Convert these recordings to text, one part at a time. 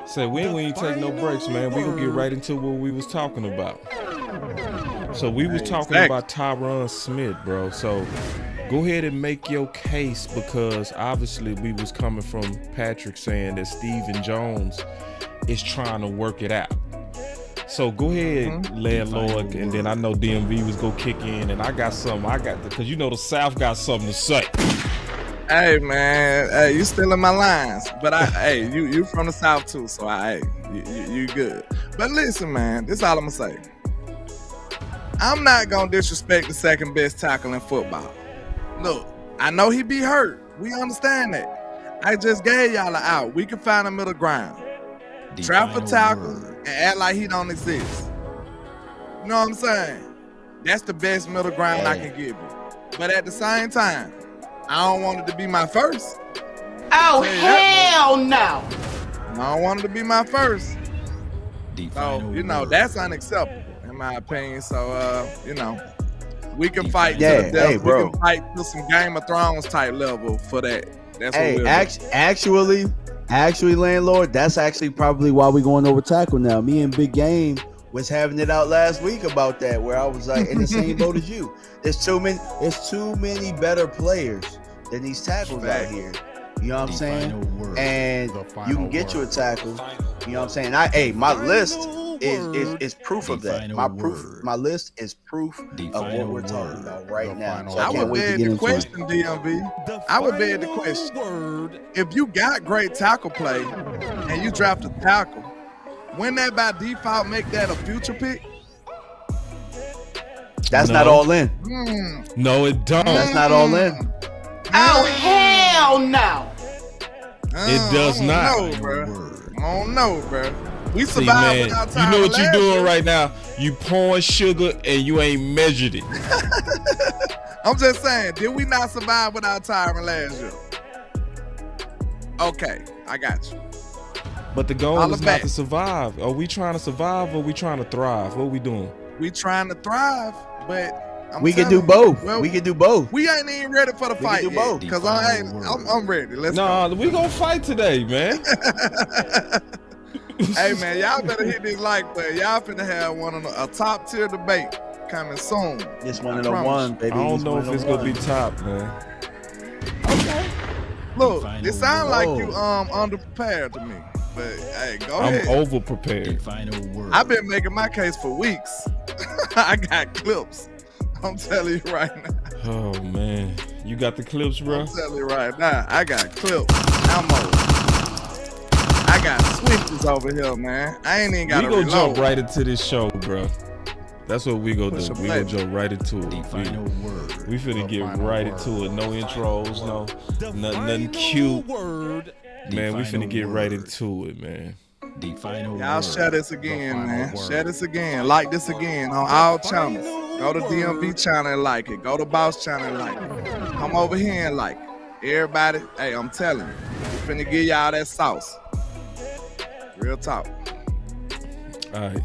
Say we ain't take no breaks, man. We gonna get right into what we was talking about. So we was talking about Tyron Smith, bro. So go ahead and make your case, because obviously we was coming from Patrick saying that Stephen Jones is trying to work it out. So go ahead, Landlord, and then I know DMV was gonna kick in, and I got something. Because you know the South got something to say. Hey man, hey, you stealing my lines, but hey, you from the South too, so you good. But listen, man, this is all I'm gonna say. I'm not gonna disrespect the second best tackle in football. Look, I know he be hurt. We understand that. I just gave y'all an out. We can find a middle ground. Trap for tackle and act like he don't exist. You know what I'm saying? That's the best middle ground I can give you. But at the same time, I don't want it to be my first. Oh, hell no. I don't want it to be my first. So, you know, that's unacceptable in my opinion. So, you know, we can fight to the death. We can fight to some Game of Thrones type level for that. That's what we're Actually, Landlord, that's actually probably why we going over tackle now. Me and Big Game was having it out last week about that, where I was like in the same boat as you. There's too many better players than these tackles out here. You know what I'm saying? And you can get you a tackle. You know what I'm saying? My list is proof of that. My list is proof of what we're talking about right now. So I would beg the question, DMV. I would beg the question. If you got great tackle play and you draft a tackle, wouldn't that by default make that a future pick? That's not all in. No, it don't. That's not all in. Oh, hell no. It does not. I don't know, bro. We See, survived man, without time. you know what you're doing right now? You pouring sugar and you ain't measured it. I'm just saying, did we not survive without Tyron last year? Okay, I got you. But the goal is not to survive. Are we trying to survive or are we trying to thrive? What are we doing? We trying to thrive, but we can do both. We can do both. We ain't even ready for the fight yet. Because I'm ready. Let's go. We gonna fight today, man. Hey man, y'all better hit this like button. Y'all finna have a top tier debate coming soon. This one and a one, baby. I don't know if it's gonna be top, man. Okay. Look, it sounds like you underprepared to me. But hey, go ahead. I'm over prepared. I've been making my case for weeks. I got clips. I'm telling you right now. Oh man, you got the clips, bro? I'm telling you right now, I got clips. I got switches over here, man. I ain't even got to reload. We gonna jump right into this show, bro. That's what we gonna do. We gonna jump right into it. We finna get right into it. No intros, nothing cute. Man, we finna get right into it, man. Y'all share this again, man. Share this again. Like this again on all channels. Go to DMV channel and like it. Go to Boss channel and like it. Come over here and like it. Everybody, hey, I'm telling you, we finna give y'all that sauce. Real talk. All right.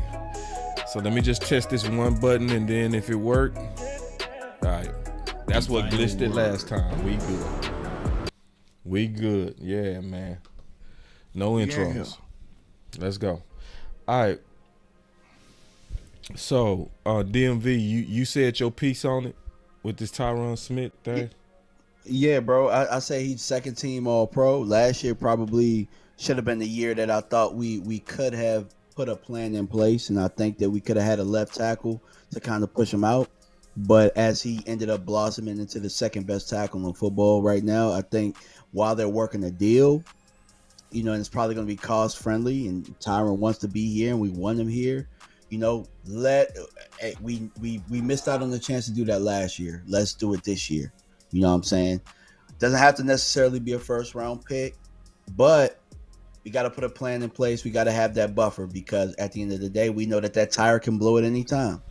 So let me just test this one button, and then if it worked, all right. That's what glitched it last time. We good. We good. Yeah, man. No intros. Yeah. Let's go. All right. So, DMV, you said your piece on it with this Tyron Smith thing? Yeah, bro. I say he's second team All-Pro. Last year probably should have been the year that I thought we could have put a plan in place, and I think that we could have had a left tackle to kind of push him out. But as he ended up blossoming into the second best tackle in football right now, I think while they're working a deal, you know, and it's probably going to be cost friendly, and Tyron wants to be here, and we want him here. You know, we missed out on the chance to do that last year. Let's do it this year. You know what I'm saying? Doesn't have to necessarily be a first round pick, but we got to put a plan in place. We got to have that buffer, because at the end of the day, we know that tire can blow at any time.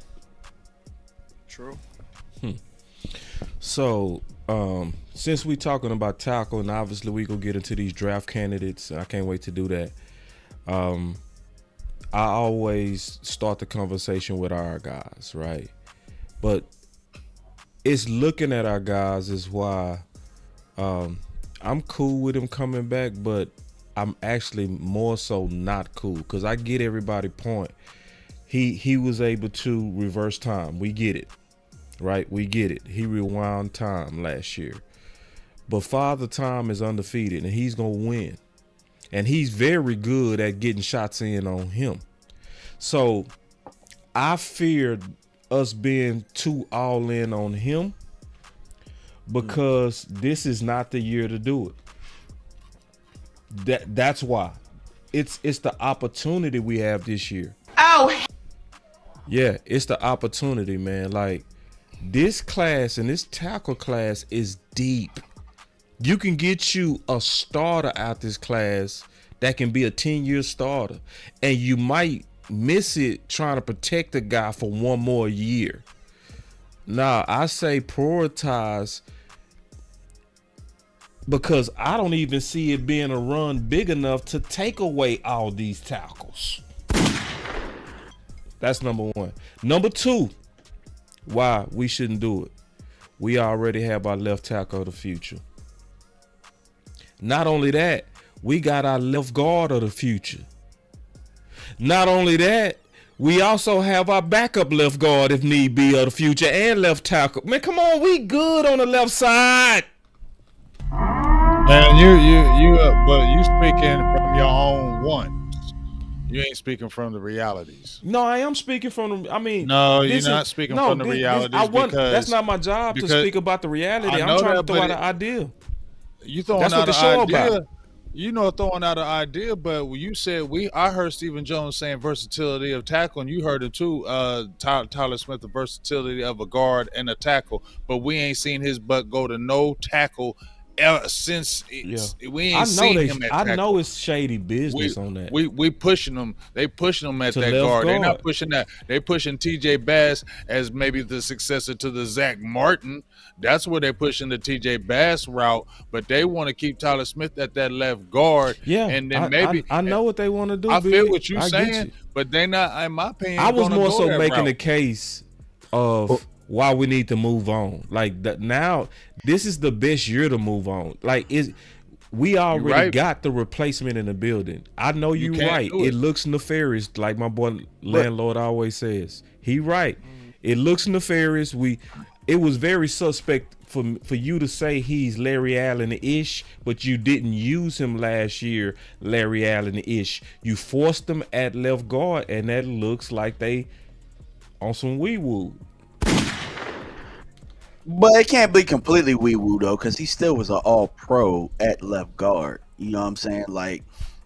True. So, since we talking about tackle, and obviously we gonna get into these draft candidates, I can't wait to do that. I always start the conversation with our guys, right? But it's looking at our guys is why I'm cool with him coming back, but I'm actually more so not cool because I get everybody's point. He was able to reverse time. We get it, right? We get it. He rewound time last year. But Father Time is undefeated, and he's going to win. And he's very good at getting shots in on him. So I feared us being too all in on him because this is not the year to do it. That's why. It's the opportunity we have this year. Oh, Yeah, it's the opportunity, man. Like, this class and this tackle class is deep. You can get you a starter out this class that can be a 10-year starter. And you might miss it trying to protect the guy for one more year. Nah, I say prioritize because I don't even see it being a run big enough to take away all these tackles. That's number one. Number two, why we shouldn't do it. We already have our left tackle of the future. Not only that, we got our left guard of the future. Not only that, we also have our backup left guard if need be of the future and left tackle. Man, come on, we good on the left side. And but you speaking from your own wants. You ain't speaking from the realities. No, I am speaking from the. I mean, no, you're not speaking from the realities because that's not my job to speak about the reality. I'm trying to throw out an idea. You throwing out an idea. You know, throwing out an idea, but when you said I heard Stephen Jones saying versatility of tackle, and you heard it too, Tyler Smith, the versatility of a guard and a tackle, but we ain't seen his butt go to no tackle since we ain't seen him at tackle. I know it's shady business on that. We pushing them. They pushing them at that guard. They're not pushing that. They pushing TJ Bass as maybe the successor to the Zach Martin. That's where they're pushing the TJ Bass route, but they want to keep Tyler Smith at that left guard. Yeah, and then maybe I know what they want to do. I feel what you're saying, but they not, in my opinion. I was more so making the case of why we need to move on. Like that now, this is the best year to move on. Like we already got the replacement in the building. I know you're right. It looks nefarious, like my boy Landlord always says. He right. It looks nefarious. It was very suspect for you to say he's Larry Allen-ish, but you didn't use him last year, Larry Allen-ish. You forced him at left guard, and that looks like they on some wee-woo. But it can't be completely wee-woo, though, because he still was an all-pro at left guard. You know what I'm saying? Like,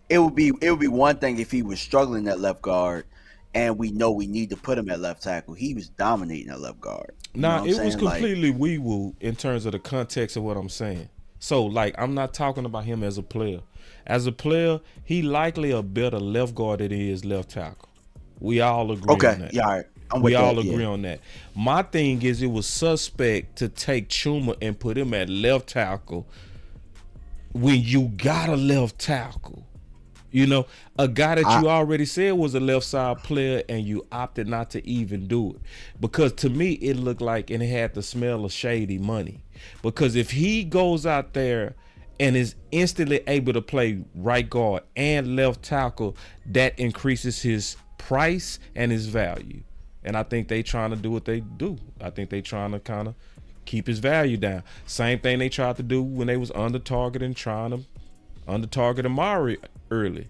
it would be one thing if he was struggling at left guard, and we know we need to put him at left tackle. He was dominating at left guard. Nah, it was completely wee-woo in terms of the context of what I'm saying. So, like, I'm not talking about him as a player. As a player, he likely a better left guard than he is left tackle. We all agree on that. Yeah, all right. We all agree on that. My thing is, it was suspect to take Chuma and put him at left tackle when you got a left tackle. You know, a guy that you already said was a left side player, and you opted not to even do it. Because to me, it looked like, and it had the smell of shady money. Because if he goes out there and is instantly able to play right guard and left tackle, that increases his price and his value. And I think they trying to do what they do. I think they trying to kind of keep his value down. Same thing they tried to do when they was under target and trying to under target Amari early.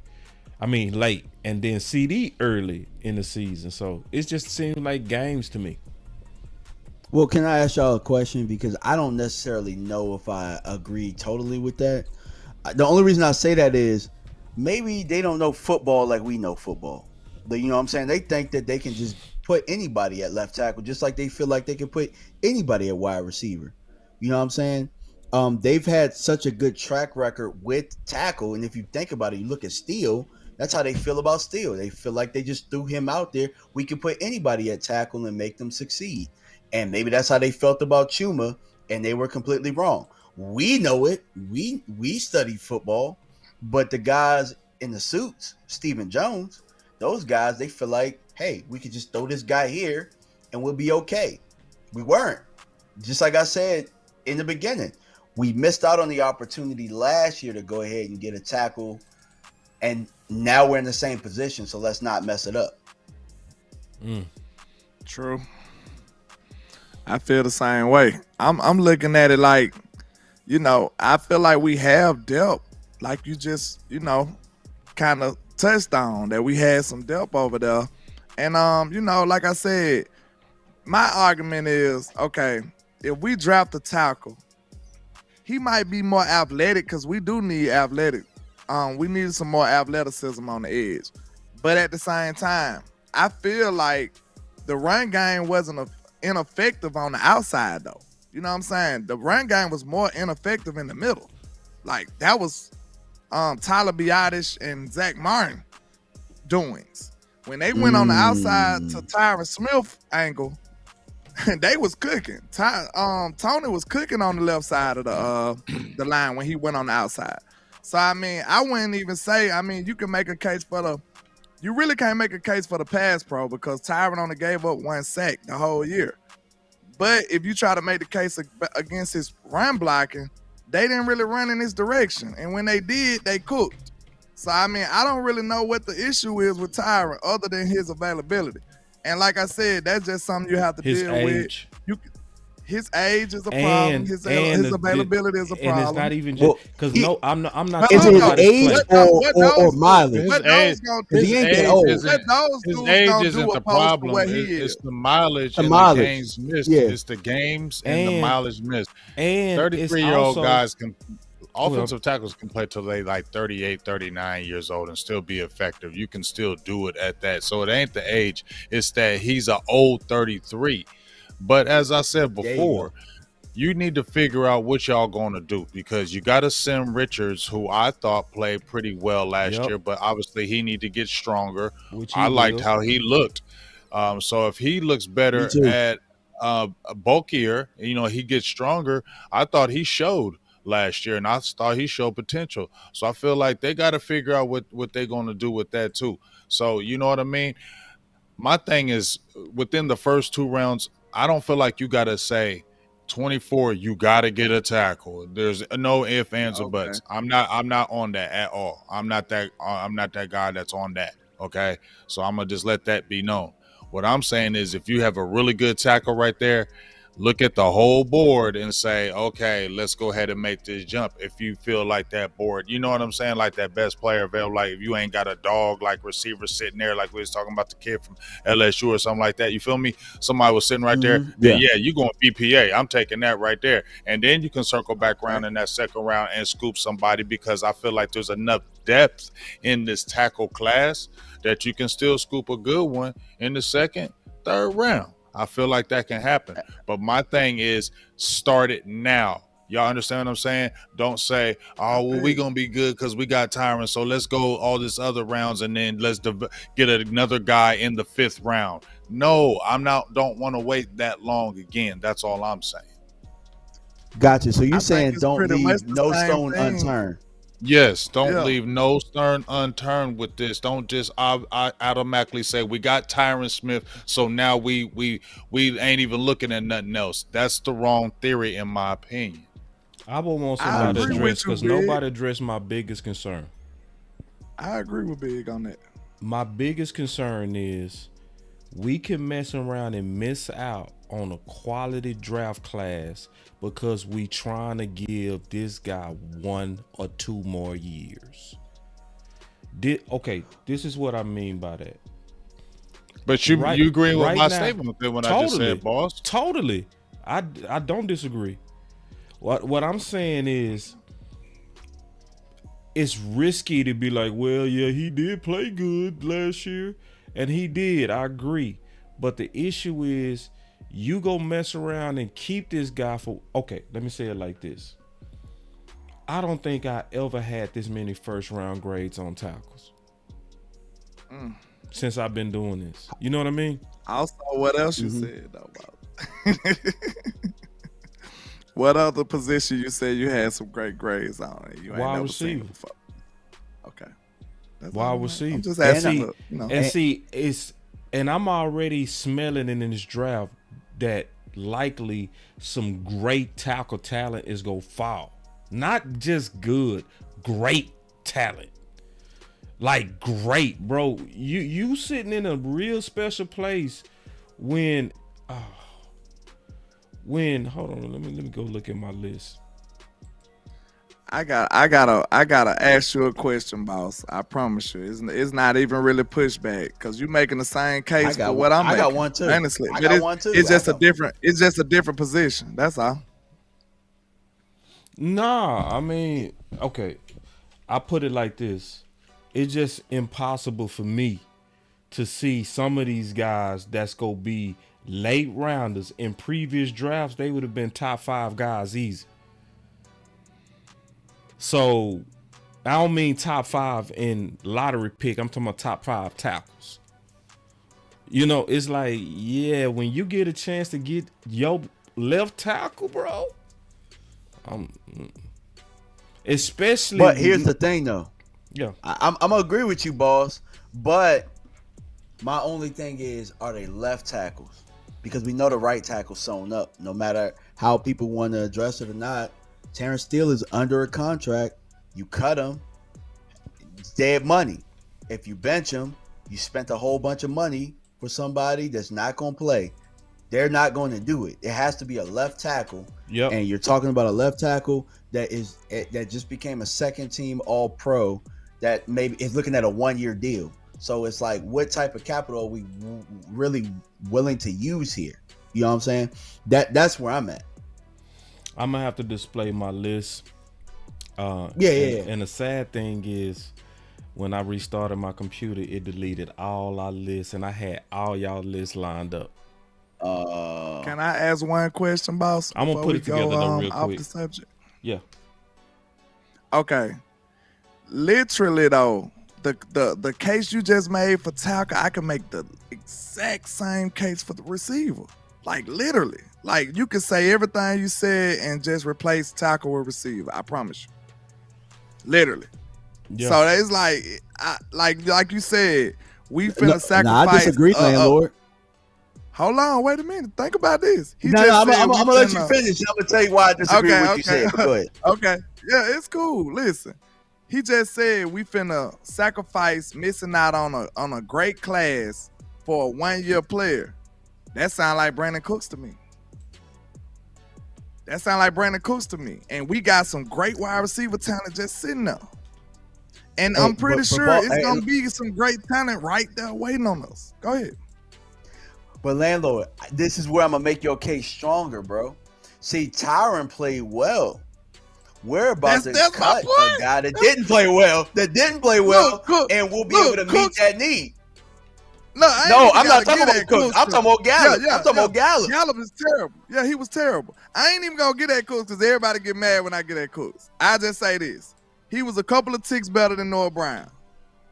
I mean late, and then CD early in the season. So it just seems like games to me. Well, can I ask y'all a question? Because I don't necessarily know if I agree totally with that. The only reason I say that is maybe they don't know football like we know football. But you know what I'm saying? They think that they can just put anybody at left tackle, just like they feel like they can put anybody at wide receiver. You know what I'm saying? They've had such a good track record with tackle, and if you think about it, you look at Steele, that's how they feel about Steele. They feel like they just threw him out there. We can put anybody at tackle and make them succeed. And maybe that's how they felt about Chuma, and they were completely wrong. We know it. We studied football, but the guys in the suits, Stephen Jones, those guys, they feel like, hey, we could just throw this guy here and we'll be okay. We weren't. Just like I said in the beginning, we missed out on the opportunity last year to go ahead and get a tackle and now we're in the same position. So let's not mess it up. True. I feel the same way. I'm looking at it like, I feel like we have depth, like you just, kind of touched on that we had some depth over there. And like I said, my argument is, okay, if we draft a tackle, he might be more athletic because we do need athletic. We need some more athleticism on the edge. But at the same time, I feel like the run game wasn't ineffective on the outside, though. You know what I'm saying? The run game was more ineffective in the middle. Like, that was Tyler Biadasz and Zach Martin doings. When they went on the outside to Tyron Smith angle, they was cooking. Tony was cooking on the left side of the line when he went on the outside. So, I mean, I wouldn't even say, you can make a case you really can't make a case for the pass pro because Tyron only gave up 1 sack the whole year. But if you try to make the case against his run blocking, they didn't really run in his direction. And when they did, they cooked. So, I don't really know what the issue is with Tyron other than his availability. And like I said, that's just something you have to deal with. His age is a problem. His availability is a problem. And it's not even just because I'm not. Is it age or mileage? His age isn't the problem. It's the mileage and the games missed. Yeah. It's the games and the mileage missed. And 33-year-old guys can. Offensive tackles can play till they like 38, 39 years old and still be effective. You can still do it at that. So it ain't the age. It's that he's an old 33. But as I said before, you need to figure out what y'all going to do because you got to send Richards, who I thought played pretty well last year, but obviously he need to get stronger. I liked how he looked. So if he looks better at bulkier, he gets stronger. I thought he showed last year, and I thought he showed potential. So I feel like they got to figure out what they're going to do with that too. So you know what I mean? My thing is within the first 2 rounds, I don't feel like you got to say 24, you got to get a tackle. There's no ifs, ands, or buts. I'm not on that at all. I'm not that guy that's on that. Okay. So I'm going to just let that be known. What I'm saying is if you have a really good tackle right there, look at the whole board and say, okay, let's go ahead and make this jump. If you feel like that board, you know what I'm saying? Like that best player available, like if you ain't got a dog, like receiver sitting there, like we was talking about the kid from LSU or something like that. You feel me? Somebody was sitting right there. Yeah, you going BPA. I'm taking that right there. And then you can circle back around in that second round and scoop somebody because I feel like there's enough depth in this tackle class that you can still scoop a good one in the second, third round. I feel like that can happen. But my thing is start it now. Y'all understand what I'm saying? Don't say, oh, well, we're going to be good because we got Tyron, so let's go all this other rounds and then let's get another guy in the 5th round. No, don't want to wait that long again. That's all I'm saying. Gotcha. So you're saying don't leave no stone unturned. Yes, don't leave no stone unturned with this. Don't just automatically say we got Tyron Smith, so now we ain't even looking at nothing else. That's the wrong theory, in my opinion. I would want somebody to address because nobody addressed my biggest concern. I agree with Big on that. My biggest concern is we can mess around and miss out on a quality draft class because we trying to give this guy 1 or 2 more years. This is what I mean by that. But you agree with my statement when I just said, boss? Totally. I don't disagree. What I'm saying is it's risky to be like, well, yeah, he did play good last year, and he did. I agree. But the issue is you go mess around and keep this guy for, okay, let me say it like this. I don't think I ever had this many first round grades on tackles since I've been doing this. You know what I mean? Also, what else you said though about what other position you said you had some great grades on it? You ain't never seen it before. Okay. Wide receiver. I'm just asking. And I'm already smelling in this draft that likely some great tackle talent is going to fall. Not just good, great talent. Like great, bro. You sitting in a real special place when hold on, let me go look at my list. I gotta ask you a question, boss. I promise you, it's not even really pushback because you're making the same case for what I'm making. I got one too. Honestly, I got one too. It's just a different position. That's all. Nah, I mean, okay. I put it like this. It's just impossible for me to see some of these guys that's gonna be late rounders. In previous drafts, they would have been top 5 guys easy. So I don't mean top 5 in lottery pick. I'm talking about top 5 tackles. You know, it's like, yeah, when you get a chance to get your left tackle, bro. Especially. But here's the thing, though. Yeah, I'm gonna agree with you, boss. But my only thing is, are they left tackles? Because we know the right tackle's sewn up. No matter how people want to address it or not, Terrence Steele is under a contract. You cut him, it's dead money. If you bench him, you spent a whole bunch of money for somebody that's not going to play. They're not going to do it. It has to be a left tackle. Yep. And you're talking about a left tackle that just became a second team All Pro that maybe is looking at a 1-year deal. So it's like, what type of capital are we really willing to use here? You know what I'm saying? That's where I'm at. I'm gonna have to display my list. Yeah. And the sad thing is, when I restarted my computer, it deleted all our lists, and I had all y'all lists lined up. Can I ask one question, boss? I'm gonna put it together though, real off quick. the subject. Yeah. Okay. Literally though, the case you just made for tackle, I can make the exact same case for the receiver. Like literally. Like you can say everything you said and just replace tackle with receiver. I promise you. Literally. Yeah. So it's like you said, we finna sacrifice. I disagree, landlord. Hold on, wait a minute. Think about this. I'm gonna let you finish. I'm gonna tell you why I disagree with what you said. Go ahead. Okay. Yeah, it's cool. Listen. He just said we finna sacrifice missing out on a great class for a 1-year player. That sound like Brandon Cooks to me. And we got some great wide receiver talent just sitting there. And I'm pretty sure it's going to be some great talent right there waiting on us. Go ahead. But landlord, this is where I'm going to make your case stronger, bro. See, Tyron played well. We're about to cut a guy that didn't play well, and we'll be able to meet that need. No, I'm not talking about Cooks. I'm talking about Gallup. I'm talking about Gallup. Gallup is terrible. Yeah, he was terrible. I ain't even gonna get at Cooks because everybody get mad when I get at Cooks. I just say this: he was a couple of ticks better than Noah Brown.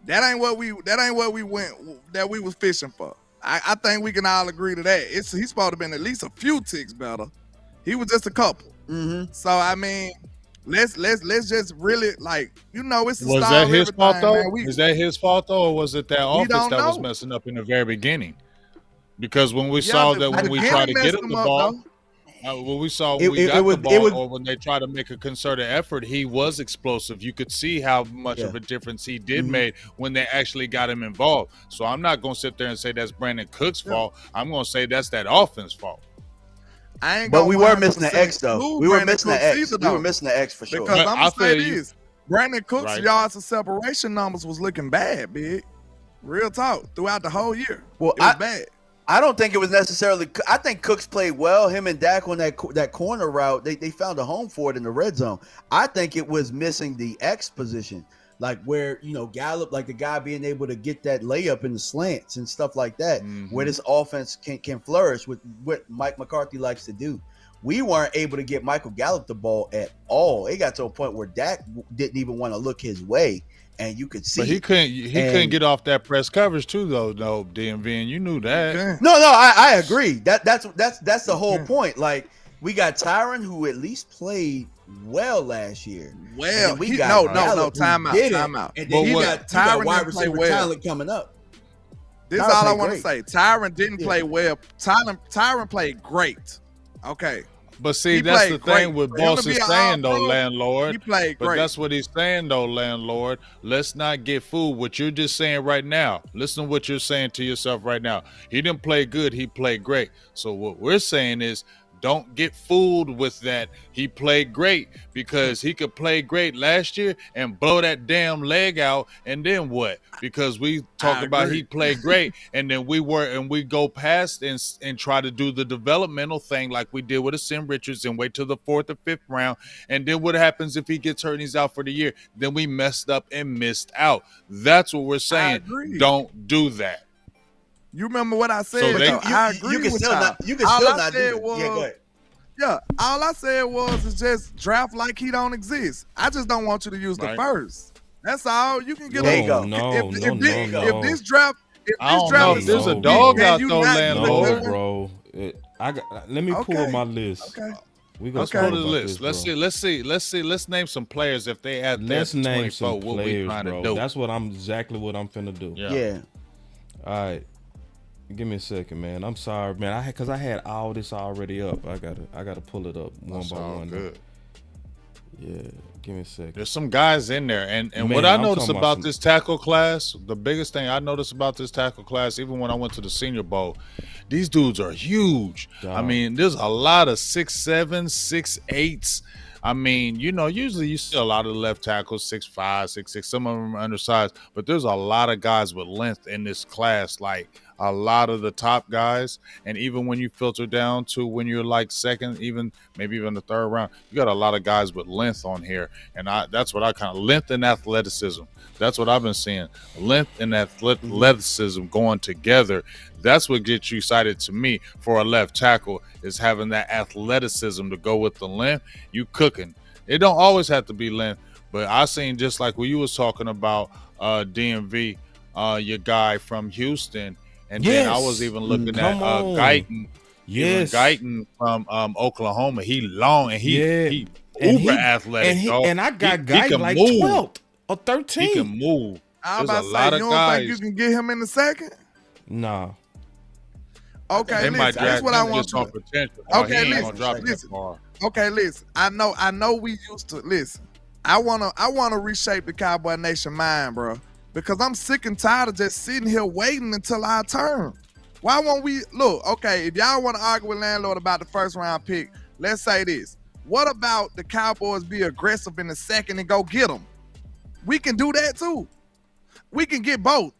That ain't what we was fishing for. I think we can all agree to that. He's supposed to have been at least a few ticks better. He was just a couple. Mm-hmm. So I mean, let's just really it's the was style that his fault though? Man. Is that his fault though, or was it that offense that was messing up in the very beginning? Because when we saw that when we tried to get him the ball, when we saw when we got the ball, or when they tried to make a concerted effort, he was explosive. You could see how much of a difference he did make when they actually got him involved. So I'm not going to sit there and say that's Brandon Cook's fault. I'm going to say that's that offense fault. But we were missing the X though. We were missing the X. We were missing the X for sure. Because I'm gonna say this: Brandon Cooks' yards of separation numbers was looking bad, big. Real talk throughout the whole year. Well, it was bad. I don't think it was necessarily. I think Cooks played well. Him and Dak on that corner route, they found a home for it in the red zone. I think it was missing the X position, like where Gallup, like the guy being able to get that layup in the slants and stuff like that, where this offense can flourish with what Mike McCarthy likes to do. We weren't able to get Michael Gallup the ball at all. It got to a point where Dak didn't even want to look his way. And you could see, but he couldn't get off that press coverage too, though. No, DMV, and you knew that. No, I agree. That's the whole point. Like we got Tyron, who at least played well last year. Well, we got time out. And then you got Tyron wide receiver talent coming up. This is all I want to say. Tyron didn't play well. Tyron played great. Okay, But see, He that's the played thing great. with For him Boss to be is an saying though, All-Pro, landlord. he played But great. that's what he's saying though, landlord. Let's not get fooled. What you're just saying right now. Listen to what you're saying to yourself right now. He didn't play good. He played great. So what we're saying is, don't get fooled with that. He played great because he could play great last year and blow that damn leg out. And then what? Because we talk about he played great, and then we go past and try to do the developmental thing like we did with a Sim Richards and wait till the 4th or 5th round. And then what happens if he gets hurt and he's out for the year? Then we messed up and missed out. That's what we're saying. Don't do that. You remember what I said? So they- I agree you can with still y'all. not. You can All still I not do said that. was, Yeah, go ahead. Yeah, all I said was is just draft like he don't exist. I just don't want you to use the first. That's all. You can get There you go. If this draft, I don't know if there's a dog out though, landlord. No, bro. Let me pull my list. Okay. We gonna Let's pull the about list. this, Let's see. Let's name some players if they add Let's that name 24. some What we players, trying bro. to do? That's exactly what I'm finna do. Yeah. All right. Give me a second, man. I'm sorry, man. Because I had all this already up. I gotta pull it up one by one. Good. Yeah. Give me a second. There's some guys in there, and Man, what I I'm noticed talking about about this tackle class, the biggest thing I noticed about this tackle class, even when I went to the Senior Bowl, these dudes are huge. Dog. I mean, there's a lot of 6'7", 6'8". I mean, usually you see a lot of the left tackles 6'5", 6'6". Some of them are undersized, but there's a lot of guys with length in this class. Like a lot of the top guys, and even when you filter down to when you're like second, maybe even the 3rd round, you got a lot of guys with length on here, and that's what I kind of length and athleticism. That's what I've been seeing. Length and athleticism going together. That's what gets you excited to me for a left tackle, is having that athleticism to go with the length. You cooking. It don't always have to be length, but I seen just like what you was talking about, DMV, your guy from Houston, and then I was even looking at Guyton. Yes, Guyton from Oklahoma. He long and he uber athletic. And I got Guyton like 12th or 13th. He can move. I was There's about a to say, lot you of don't guys. think you can get him in the second? Nah. Okay, They might listen, that's draft what I him want just you on to. potential. Okay, He ain't gonna drop listen. that far. Okay, listen. I know we used to listen. I wanna reshape the Cowboy Nation mind, bro. Because I'm sick and tired of just sitting here waiting until our turn. Why won't we look? Okay, if y'all want to argue with Landlord about the 1st round pick, let's say this. What about the Cowboys be aggressive in the 2nd and go get them? We can do that too. We can get both.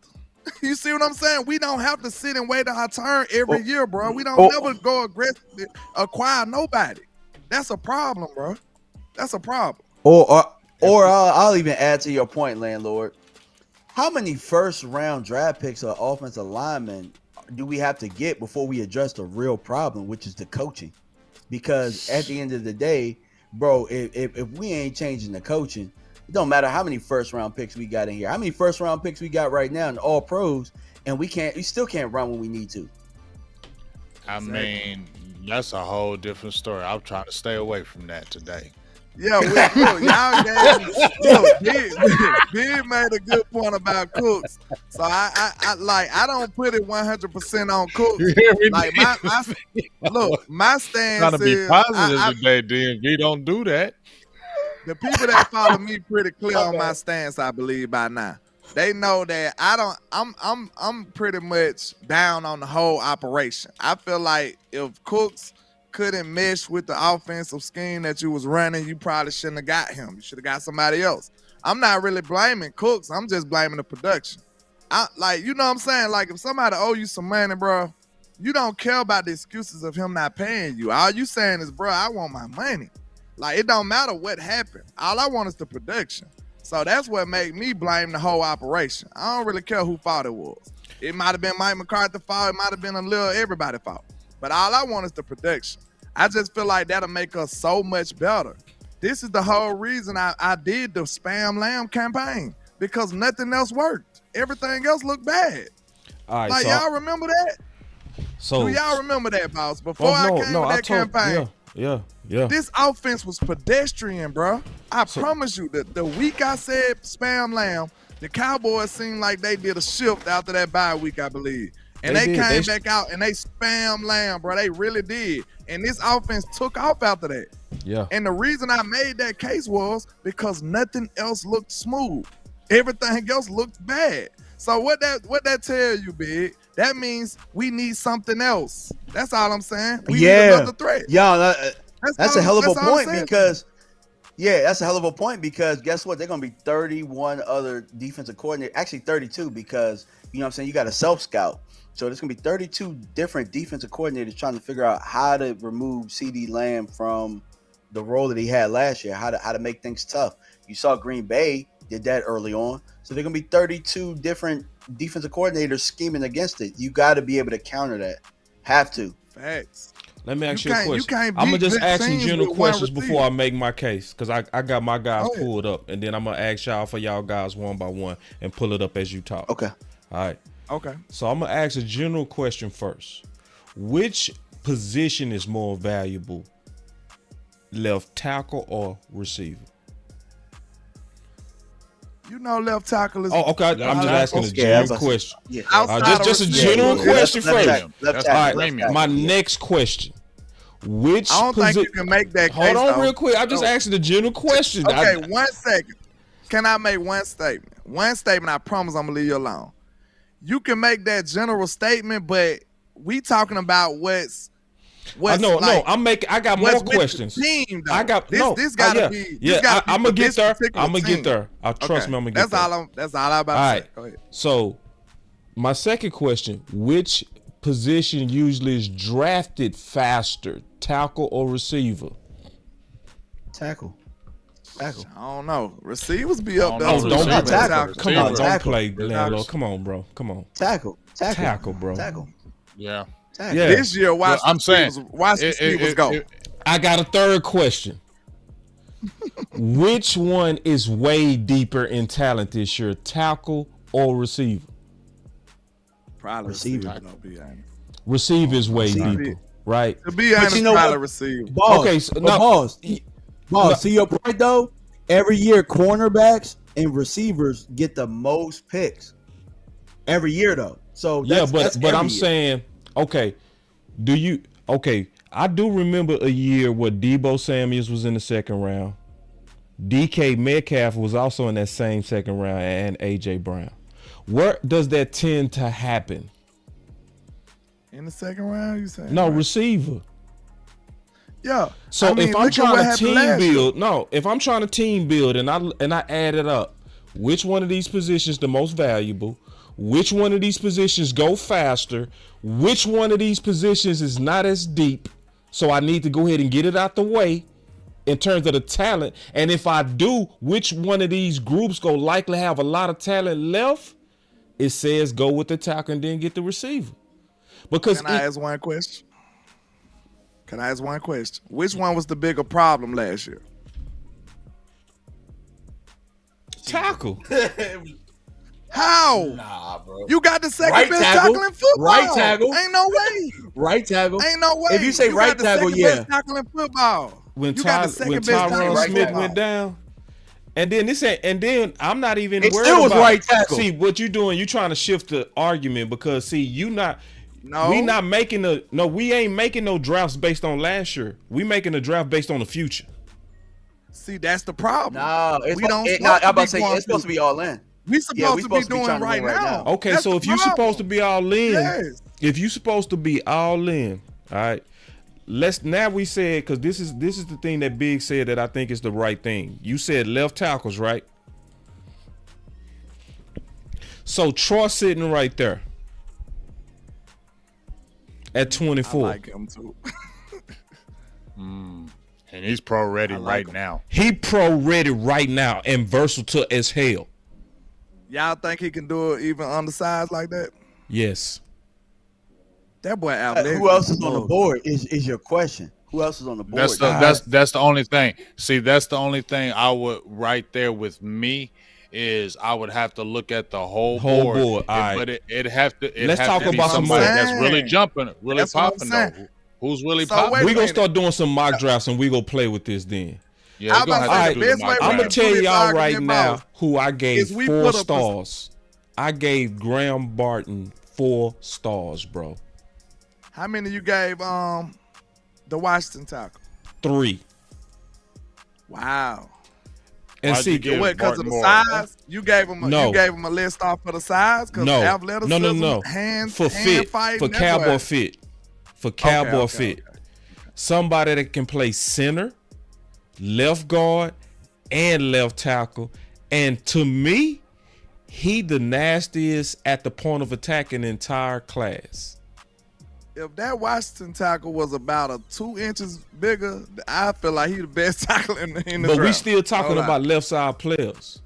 You see what I'm saying? We don't have to sit and wait our turn every year, bro. We don't never go aggressively acquire nobody. That's a problem, bro. That's a problem. Or I'll even add to your point, Landlord. How many 1st round draft picks or offensive linemen do we have to get before we address the real problem, which is the coaching? Because at the end of the day, bro, if we ain't changing the coaching, it don't matter how many 1st round picks we got in here. How many 1st round picks we got right now in all pros, and we still can't run when we need to. I mean, that's a whole different story. I'm trying to stay away from that today. Yeah, look, y'all Big made a good point about Cooks. So I don't put it 100% on Cooks. Like my stance Trying to be is positive today, DMV. Don't do that. The people that follow me pretty clear on my stance, I believe by now. They know that I'm pretty much down on the whole operation. I feel like if Cooks couldn't mesh with the offensive scheme that you was running, you probably shouldn't have got him. You should have got somebody else. I'm not really blaming Cooks. I'm just blaming the production. You know what I'm saying? Like if somebody owe you some money, bro, you don't care about the excuses of him not paying you. All you saying is, bro, I want my money. Like it don't matter what happened. All I want is the production. So that's what made me blame the whole operation. I don't really care who fault it was. It might have been Mike McCarthy's fault. It might have been a little everybody's fault. But all I want is the production. I just feel like that'll make us so much better. This is the whole reason I did the Spam Lamb campaign, because nothing else worked. Everything else looked bad. All right, like, so, y'all remember that? So do y'all remember that, boss? Before I came with that campaign, yeah. this offense was pedestrian, bro. I promise you, the week I said Spam Lamb, the Cowboys seemed like they did a shift after that bye week, I believe. And they came back out and they spam Lamb, bro. They really did. And this offense took off after that. Yeah. And the reason I made that case was because nothing else looked smooth. Everything else looked bad. So what that tell you, Big? That means we need something else. That's all I'm saying. We need another threat. Yeah, that's a hell of a point because that's a hell of a point because guess what? They're gonna be 31 other defensive coordinators, actually 32 because you know what I'm saying, you got a self-scout. So there's gonna be 32 different defensive coordinators trying to figure out how to remove CD Lamb from the role that he had last year, how to make things tough. You saw Green Bay did that early on. So they're gonna be 32 different defensive coordinators scheming against it. You got to be able to counter that. Have to. Facts. Let me ask you a question. I'm gonna just ask some general questions before I make my case, because I got my guys pulled up, and then I'm gonna ask y'all for y'all guys one by one and pull it up as you talk. Okay. All right. Okay. So I'm gonna ask a general question first. Which position is more valuable, left tackle or receiver? You know, left tackle is. Oh, okay. I'm just asking a general question. Yeah. Just a general question first. Left All tackle. right. My next question. Which I don't think you can make that case. Hold on real quick. I'm just asking a general question. Okay, 1 second. Can I make one statement? One statement. I promise I'm gonna leave you alone. You can make that general statement, but we talking about what's no, like, I got more questions. Team, I got this gotta be. Yeah, I'm gonna get there. I'm gonna get there. Trust me, I'm gonna get there. That's all I'm about to say. Go ahead. So, my second question: which position usually is drafted faster, tackle or receiver? Tackle. I don't know. Receivers be up there. Don't tackle. Come on, don't play landlord. Come on, bro. Come on. Tackle, bro. Tackle. Yeah. Yeah. This year, watch the receivers go. I got a third question. Which one is way deeper in talent this year, tackle or receiver? Probably receiver. Receiver is way deeper, right? To be honest, probably receiver. Okay, so Boss, to your point though, every year cornerbacks and receivers get the most picks. Every year though. So that's but I'm saying, okay, I do remember a year where Deebo Samuels was in the second round. DK Metcalf was also in that same second round, and AJ Brown. Where does that tend to happen? In the second round, you saying? No, receiver. Yeah. So if I'm trying to team build, if I'm trying to team build and I add it up, which one of these positions the most valuable? Which one of these positions go faster? Which one of these positions is not as deep? So I need to go ahead and get it out the way in terms of the talent. And if I do, which one of these groups go likely have a lot of talent left? It says go with the tackle and then get the receiver. Because Can I ask one question? Which one was the bigger problem last year? Tackle. How? Nah, bro. You got the second best tackle in football. Right tackle. Ain't no way. Right tackle. Ain't no way. If you say right tackle, best tackle in football. When Tyron Smith went down, and then I'm not even it worried still was about right tackle. See what you doing? You trying to shift the argument because we ain't making no drafts based on last year. We making a draft based on the future. See, that's the problem. No, I'm about to say it's supposed to be all in. We supposed to be doing right now. Okay, that's so if you're supposed to be all in, yes. if you're supposed to be all in, all right. Now we said, because this is the thing that Big said that I think is the right thing. You said left tackles, right? So Troy sitting right there at 24. I like him too. And he's pro ready right now. He pro ready right now and versatile as hell. Y'all think he can do it even undersized like that? Yes. That boy out there. Who else is on the board is your question. Who else is on the board? That's the only thing. See, that's the only thing I would right there with me is I would have to look at the whole board. All right. But it'd have to. Let's talk about some more. That's really jumping, really That's popping though. Who's really popping? We're gonna start doing some mock drafts and we gonna play with this then. Yeah, I'm gonna tell y'all right now who I gave 4 put stars. I gave Graham Barton 4 stars, bro. How many you gave the Washington tackle? 3. Wow. And Why'd see, you give Because of the Barton more? size, you gave him a list off for the size. no, Athleticism, no. Hand For fit, fighting, for that's Cowboy what- fit, for Cowboy okay. fit. Somebody that can play center, left guard, and left tackle. And to me, he the nastiest at the point of attack in the entire class. If that Washington tackle was about 2 inches bigger, I feel like he the best tackle in the But draft. we still talking Hold on. about left side players.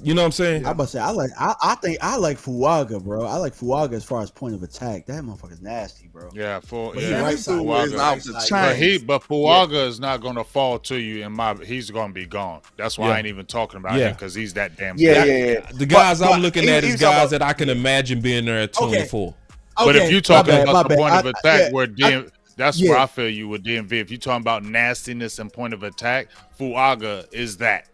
You know what I'm saying? I'm about to say I think I like Fuaga, bro. I like Fuaga as far as point of attack. That motherfucker's nasty, bro. Yeah, But he yeah. right This dude side, is right off the side. chain. But Fuaga is not going to fall to you. He's going to be gone. That's why Yeah. I ain't even talking about Yeah. him because he's that damn Yeah, good. yeah. The guys But I'm looking at is he's talking guys about- that I can imagine being there at 24. But if Okay, you talking my about the bad. point of attack, yeah, where that's yeah. where I feel you with DMV. If you talking about nastiness and point of attack, Fuaga is that.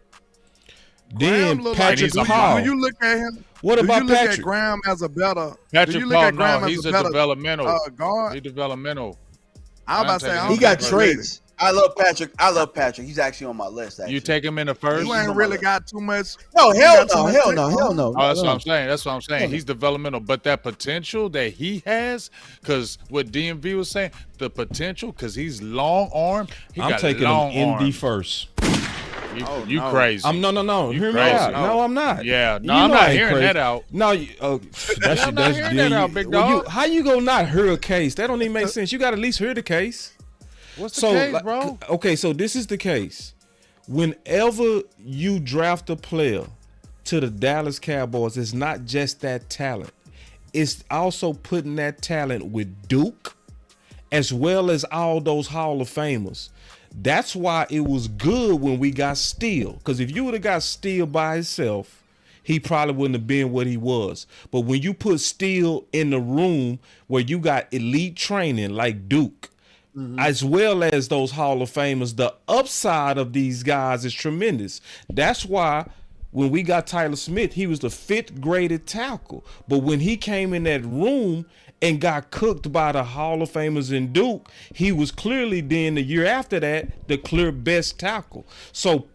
Then Graham look Patrick he's a Paul. Do you look at him? What do about you look Patrick? at Graham as a better? do Patrick you look Paul, at Graham no, as he's a a better developmental. guard? He's developmental. I'm about to say I don't He got think traits. I love Patrick. He's actually on my list. Actually. You take him in the first. You ain't really got too much. No, you hell got too no, much hell tape no, on hell him. no. Oh, that's no. what I'm saying. That's what I'm saying. Yeah. He's developmental, but that potential that he has, because what DMV was saying, the potential, because he's long arm. I'm taking him long ND arms. first. You no. crazy? No. You Hear me crazy. out. No, I'm not. Yeah, no, You I'm know not I ain't hearing crazy. that out. No, that's I'm not hearing that out, big well, dog. how you gonna not hear a case? That don't even make sense. You got to at least hear the case. What's the case, like, bro? Okay, so this is the case. Whenever you draft a player to the Dallas Cowboys, it's not just that talent. It's also putting that talent with Duke, as well as all those Hall of Famers. That's why it was good when we got Steele. Because if you would have got Steele by himself, he probably wouldn't have been what he was. But when you put Steele in the room where you got elite training like Duke, as well as those Hall of Famers, the upside of these guys is tremendous. That's why when we got Tyler Smith, he was the 5th graded tackle. But when he came in that room and got cooked by the Hall of Famers in Duke, he was clearly then the year after that the clear best tackle. So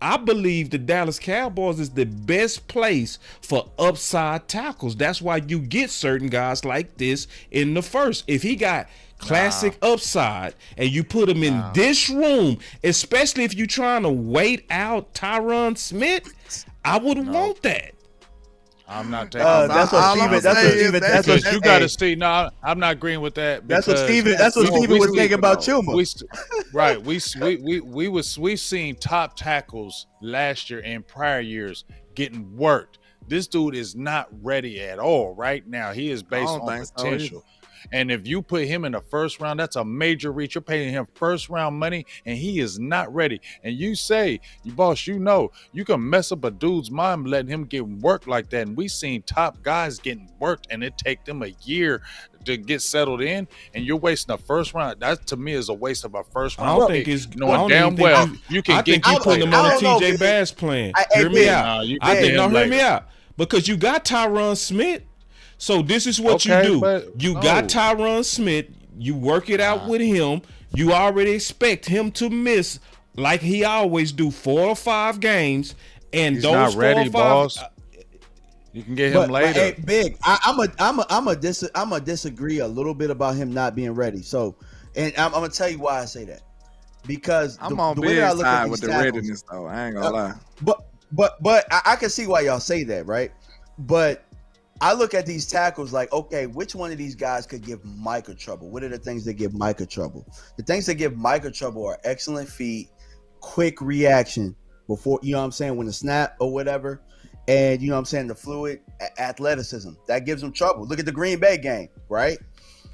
I believe the Dallas Cowboys is the best place for upside tackles. That's why you get certain guys like this in the first. If he got classic upside and you put him in this room, especially if you're trying to wait out Tyron Smith, I would want that. I'm not taking. That's what Steven. That's what you got to see. No, I'm not agreeing with that. That's what Steven. That's what Steven was thinking about Chuma. We've seen top tackles last year and prior years getting worked. This dude is not ready at all right now. He is based on potential. And if you put him in the first round, that's a major reach. You're paying him first round money, and he is not ready. And you say, boss, you know, you can mess up a dude's mind letting him get worked like that. And we seen top guys getting worked, and it take them a year to get settled in. And you're wasting a first round. That to me is a waste of a first round. I don't think it's knowing damn well you can get. I think you putting him on a TJ Bass plan. Hear me out. Hear me out, because you got Tyron Smith. So this is what you do. You got Tyron Smith. You work it out with him. You already expect him to miss, like he always do, 4 or 5 games. And he's those not ready, 4 or 5, boss. You can get him later. Hey, Big, I'm a disagree a little bit about him not being ready. So, and I'm gonna tell you why I say that. Because I'm on the way that I look at side these with the tackles, readiness, though. I ain't gonna lie. But I can see why y'all say that, right? But I look at these tackles like, okay, which one of these guys could give Micah trouble? What are the things that give Micah trouble? The things that give Micah trouble are excellent feet, quick reaction before, you know what I'm saying, when the snap or whatever, and, you know what I'm saying, the fluid athleticism. That gives him trouble. Look at the Green Bay game, right?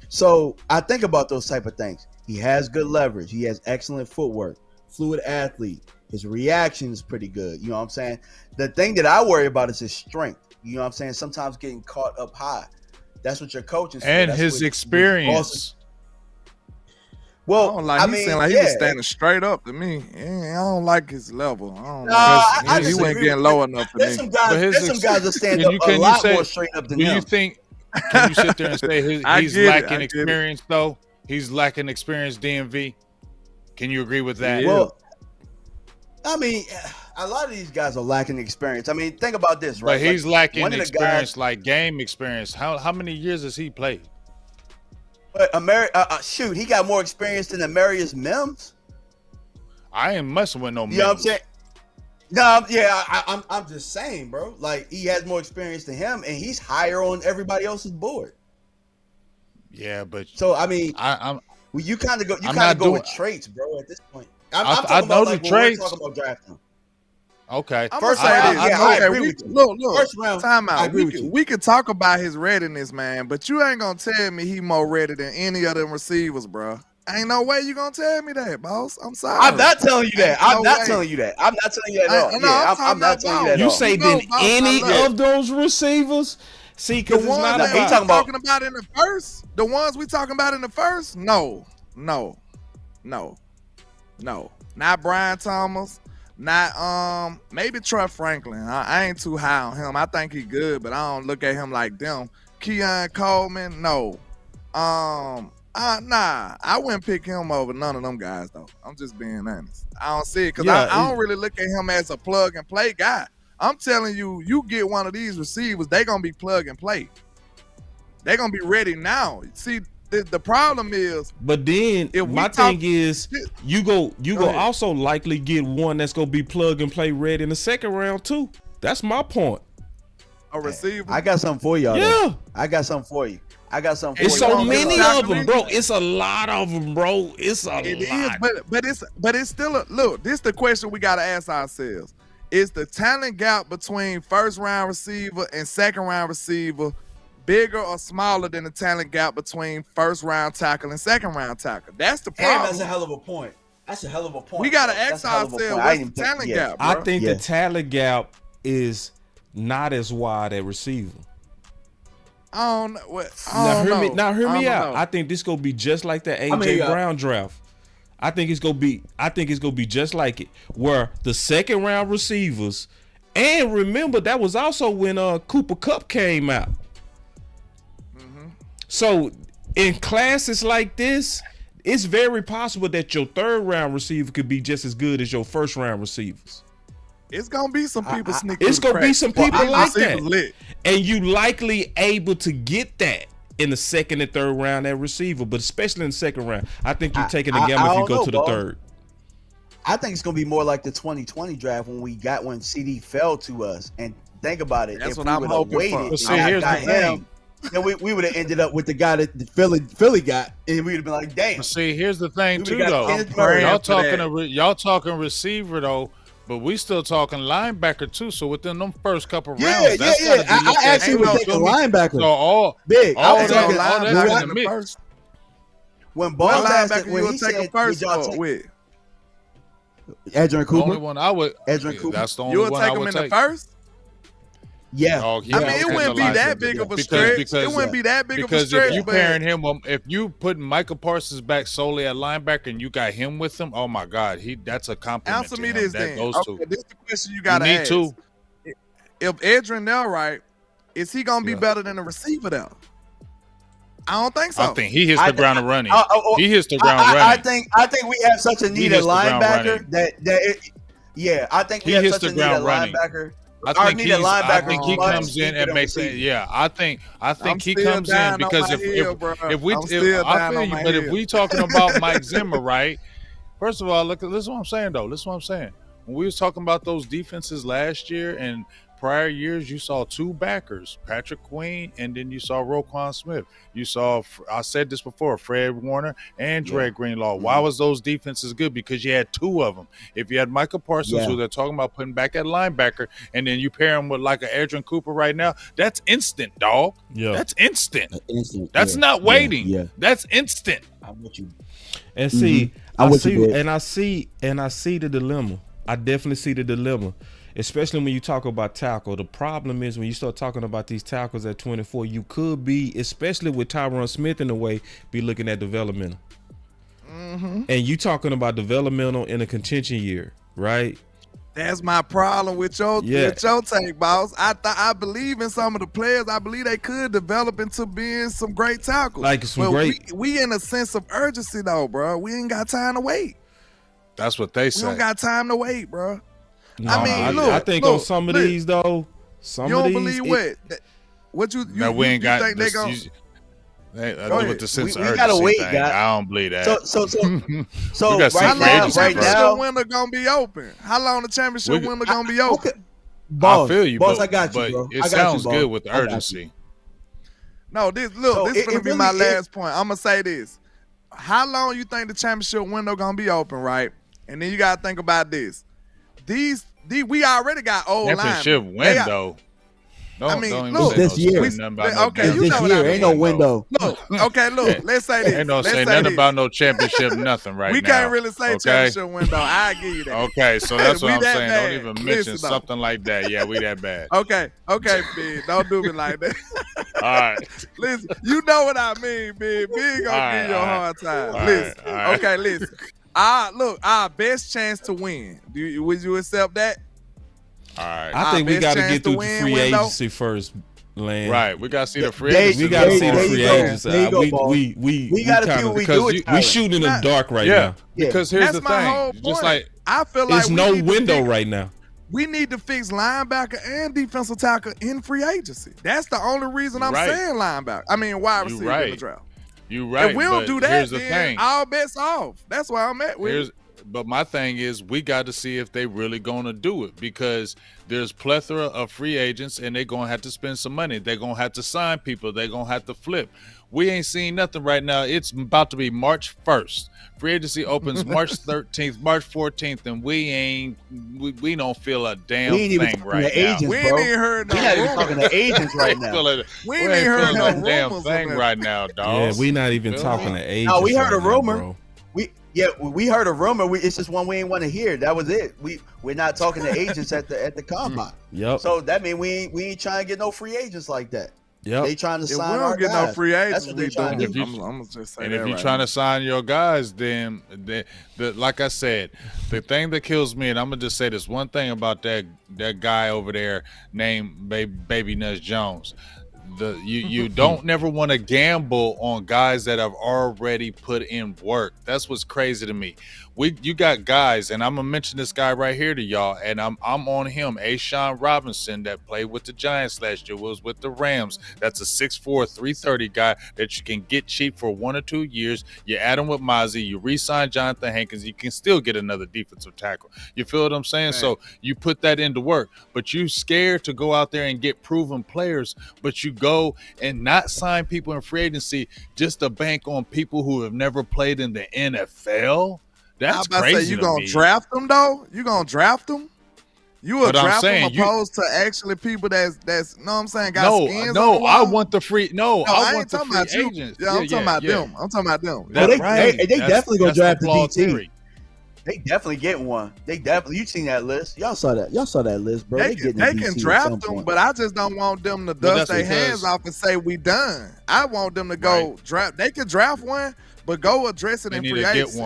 So I think about those type of things. He has good leverage. He has excellent footwork, fluid athlete. His reaction is pretty good. You know what I'm saying? The thing that I worry about is his strength. You know what I'm saying? Sometimes getting caught up high. That's what your coach is saying. And his experience. Well, he's saying he was standing straight up to me. I don't like his level. He wasn't getting low enough for me. There's some guys that stand up a lot more straight up than him. Do you think Can you sit there and say he's lacking experience, though? He's lacking experience, DMV. Can you agree with that? Yeah. Well, I mean, a lot of these guys are lacking experience. I mean, think about this, right? But he's lacking experience, like game experience. How many years has he played? Shoot, he got more experience than Amarius Mims. I ain't messing with no Mims. You know what I'm saying? No, yeah, I'm just saying, bro. Like, he has more experience than him, and he's higher on everybody else's board. Yeah, but so I mean, you kind of go with traits, bro. At this point, I'm talking about like traits. We're talking about drafting. Okay. First round, I agree with you. Look. First round, time out. We could talk about his readiness, man, but you ain't gonna tell me he more ready than any of them receivers, bro. Ain't no way you gonna tell me that, boss. I'm sorry. I'm not telling you that. I'm not telling you that at all. I'm not telling you that. You say than any of those receivers? See, because the ones that we talking about in the first, the ones we talking about in the first, no. Not Brian Thomas, not maybe Troy Franklin. I ain't too high on him. I think he good, but I don't look at him like them. Keon Coleman, no. Nah, I wouldn't pick him over none of them guys though. I'm just being honest. I don't see it because I don't really look at him as a plug and play guy. I'm telling you, you get one of these receivers, they gonna be plug and play. They gonna be ready now. See, the problem is. But then my thing is, you go also likely get one that's gonna be plug and play ready in the second round too. That's my point. A receiver. I got something for y'all. Yeah, though. I got something for you. It's so many of them, bro. It's a lot of them, bro. It's a lot. It is, but it's still a look. This is the question we gotta ask ourselves. Is the talent gap between first round receiver and second round receiver bigger or smaller than the talent gap between first round tackle and second round tackle? That's the problem. That's a hell of a point. We gotta ask ourselves what's the talent gap, bro? I think the talent gap is not as wide at receiver. I don't know. Now hear me out. I think this gonna be just like the AJ Brown draft. I think it's gonna be just like it, where the second round receivers, and remember that was also when Cooper Kupp came out. Mm-hmm. So in classes like this, it's very possible that your third round receiver could be just as good as your first round receivers. It's gonna be some people sneaking. It's gonna be some people like that, and you likely able to get that in the second and third round at receiver, but especially in the second round, I think you're taking a gamble if you go to the third. I think it's gonna be more like the 2020 draft when CD fell to us. And think about it. That's what I'm hoping for. See, here's the thing. Then we would have ended up with the guy that Philly got, and we'd have been like, damn. See, here's the thing too, though. Y'all talking receiver though. But we still talking linebacker too. So within them first couple rounds, I actually would take a linebacker. So all that's in the mix. When Boss linebacker, you would take a first with Adrian Cooper. Only one I would. Adrian Cooper. That's the only one I would take. You would take him in the first. Yeah. I mean, it wouldn't be that big of a stretch. It wouldn't be that big of a stretch. Because if you pairing him, if you putting Micah Parsons back solely at linebacker and you got him with him, oh my God, that's a compliment. Answer me this then. Those two. This is the question you got to ask. Me too. If Adrian right, is he gonna be better than the receiver though? I don't think so. I think he hits the ground running. He hits the ground running. I think we have such a need at linebacker I think we have such a need at linebacker. I think he comes in and makes it. Yeah, I think he comes in because if we talking about Mike Zimmer, right? First of all, look, this is what I'm saying though. This is what I'm saying. When we was talking about those defenses last year and prior years, you saw two backers, Patrick Queen, and then you saw Roquan Smith. You saw, I said this before, Fred Warner and Dre Greenlaw. Why was those defenses good? Because you had two of them. If you had Micah Parsons, who they're talking about putting back at linebacker, and then you pair him with like an Adrian Cooper right now, that's instant, dog. Yeah. That's instant. That's not waiting. Yeah. That's instant. I'm with you. And see, I see the dilemma. I definitely see the dilemma. Especially when you talk about tackle. The problem is when you start talking about these tackles at 24, you could be, especially with Tyron Smith in the way, be looking at developmental. Mm-hmm. And you talking about developmental in a contention year, right? That's my problem with your take, boss. I believe in some of the players. I believe they could develop into being some great tackles. Like some great. We in a sense of urgency though, bro. We ain't got time to wait. That's what they say. We don't got time to wait, bro. No, I think on some of these though, you don't believe what you we ain't got. Think they gonna, with the sense of urgency gotta wait, thing, guy. I don't believe that. So how long the championship window gonna be open? How long the championship window gonna be open? Okay. Boss, I feel you, boss. I got you, bro. It sounds good with the urgency. No, this is gonna be my last point. I'm gonna say this. How long you think the championship window gonna be open, right? And then you gotta think about this. We already got old championship linemen. window. Look, this year. Okay, you this know what year I mean. Ain't no window. Look, okay, look. Let's say this. Ain't no say nothing about no championship, nothing right now. We can't really say championship window. I give you that. Okay, so that's what I'm saying. Bad. Don't even mention something like that. Yeah, we that bad. Okay, big. Don't do me like that. All right. Listen, you know what I mean, big. Big gonna give you a hard time. Listen. Okay, listen. Our best chance to win. Would you accept that? All right. I think we got to get through the free agency first, Land. Right. We got to see the free agency. We got to see the free agency. We got to see what we do. We shooting in the dark right now. Because here's the thing. Just like I feel like there's no window right now. We need to fix linebacker and defensive tackle in free agency. That's the only reason I'm saying linebacker. I mean, wide receiver in the draft. You're right. If we don't do that, then all bets off. That's where I'm at with it. But my thing is, we got to see if they really going to do it, because there's plethora of free agents and they're going to have to spend some money. They're going to have to sign people. They're going to have to flip. We ain't seen nothing right now. It's about to be March 1st. Free agency opens March 13th, March 14th, and we don't feel a damn thing right now. We ain't even heard no rumors. We're not even talking to agents right now. We ain't even heard no damn thing right now, dog. Yeah, we not even talking to agents. No, we heard a rumor. Bro. We heard a rumor. It's just one we ain't want to hear. That was it. We're not talking to agents at the combine. Yep. So that means we ain't trying to get no free agents like that. Yep. They trying to sign our guys. If we don't get no free agents, we doing. I'm just saying. And if you're trying to sign your guys, then like I said, the thing that kills me, and I'm gonna just say this one thing about that guy over there named Baby Nuts Jones. You don't never want to gamble on guys that have already put in work. That's what's crazy to me. You got guys, and I'm gonna mention this guy right here to y'all, and I'm on him. Ashawn Robinson, that played with the Giants last year, was with the Rams. That's a 6'4", 330 guy that you can get cheap for 1 or 2 years. You add him with Mozzie, you re-sign Jonathan Hankins, you can still get another defensive tackle. You feel what I'm saying? Right. So you put that into work, but you scared to go out there and get proven players, but you go and not sign people in free agency just to bank on people who have never played in the NFL. That's crazy. You gonna draft them though? You gonna draft them? You will draft them opposed to actually people that's know what I'm saying? Got skins on the wall? I want the free. I want the free agents. Yeah, I'm talking about them. I'm talking about them. They definitely gonna draft the DT. They definitely getting one. You seen that list? Y'all saw that list, bro. They can draft them, but I just don't want them to dust their hands off and say we done. I want them to go draft. They can draft one, but go address it in free agency.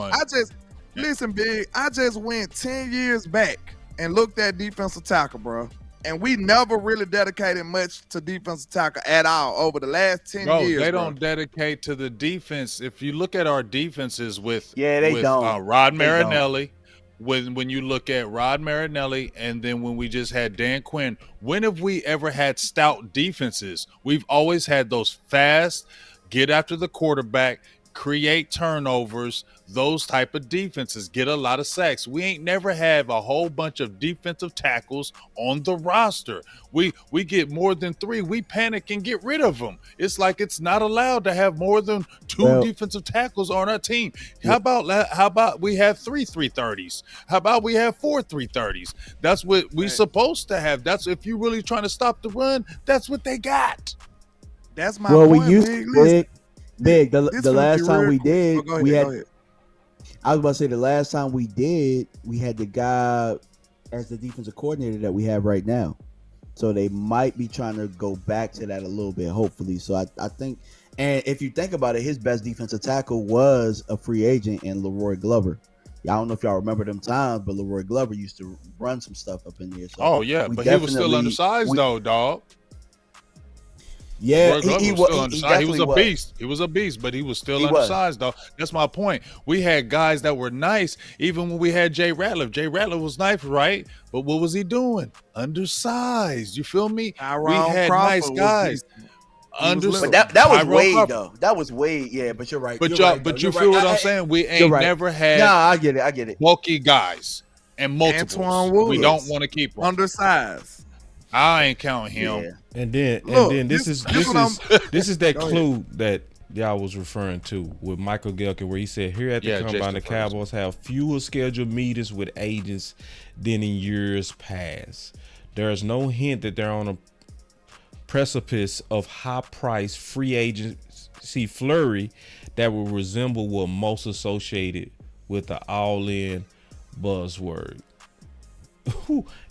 Listen, big. I just went 10 years back and looked at defensive tackle, bro. And we never really dedicated much to defensive tackle at all over the last 10 years. They don't dedicate to the defense. If you look at our defenses with don't. Rod Marinelli, when you look at Rod Marinelli, and then when we just had Dan Quinn, when have we ever had stout defenses? We've always had those fast, get after the quarterback, create turnovers, those type of defenses, get a lot of sacks. We ain't never have a whole bunch of defensive tackles on the roster. We get more than 3, we panic and get rid of them. It's like it's not allowed to have more than 2 defensive tackles on our team. How about we have 3 330s? How about we have 4 330s? That's what we supposed to have. That's if you're really trying to stop the run, that's what they got. That's my point. We used to Big, the last time we did, we had. I was about to say the last time we did, we had the guy as the defensive coordinator that we have right now. So they might be trying to go back to that a little bit, hopefully. So I think, and if you think about it, his best defensive tackle was a free agent in Leroy Glover. I don't know if y'all remember them times, but Leroy Glover used to run some stuff up in there. So oh yeah, but he was still undersized though, dog. Yeah, he was still undersized. He was a beast. He was a beast, but he was still undersized, though. That's my point. We had guys that were nice, even when we had Jay Ratliff. Jay Ratliff was nice, right? But what was he doing? Undersized. You feel me? We had nice guys. But that was Wade, though. That was Wade. Yeah, but you're right. But you feel what I'm saying? We ain't never had. Nah, I get it. Bulky guys and multiples. We don't want to keep them undersized. I ain't counting him. Yeah. And then this is that clue that y'all was referring to with Michael Gelkin, where he said, here at the Combine, the Cowboys have fewer scheduled meetings with agents than in years past. There is no hint that they're on a precipice of high-priced free agency flurry that will resemble what most associated with the all-in buzzword.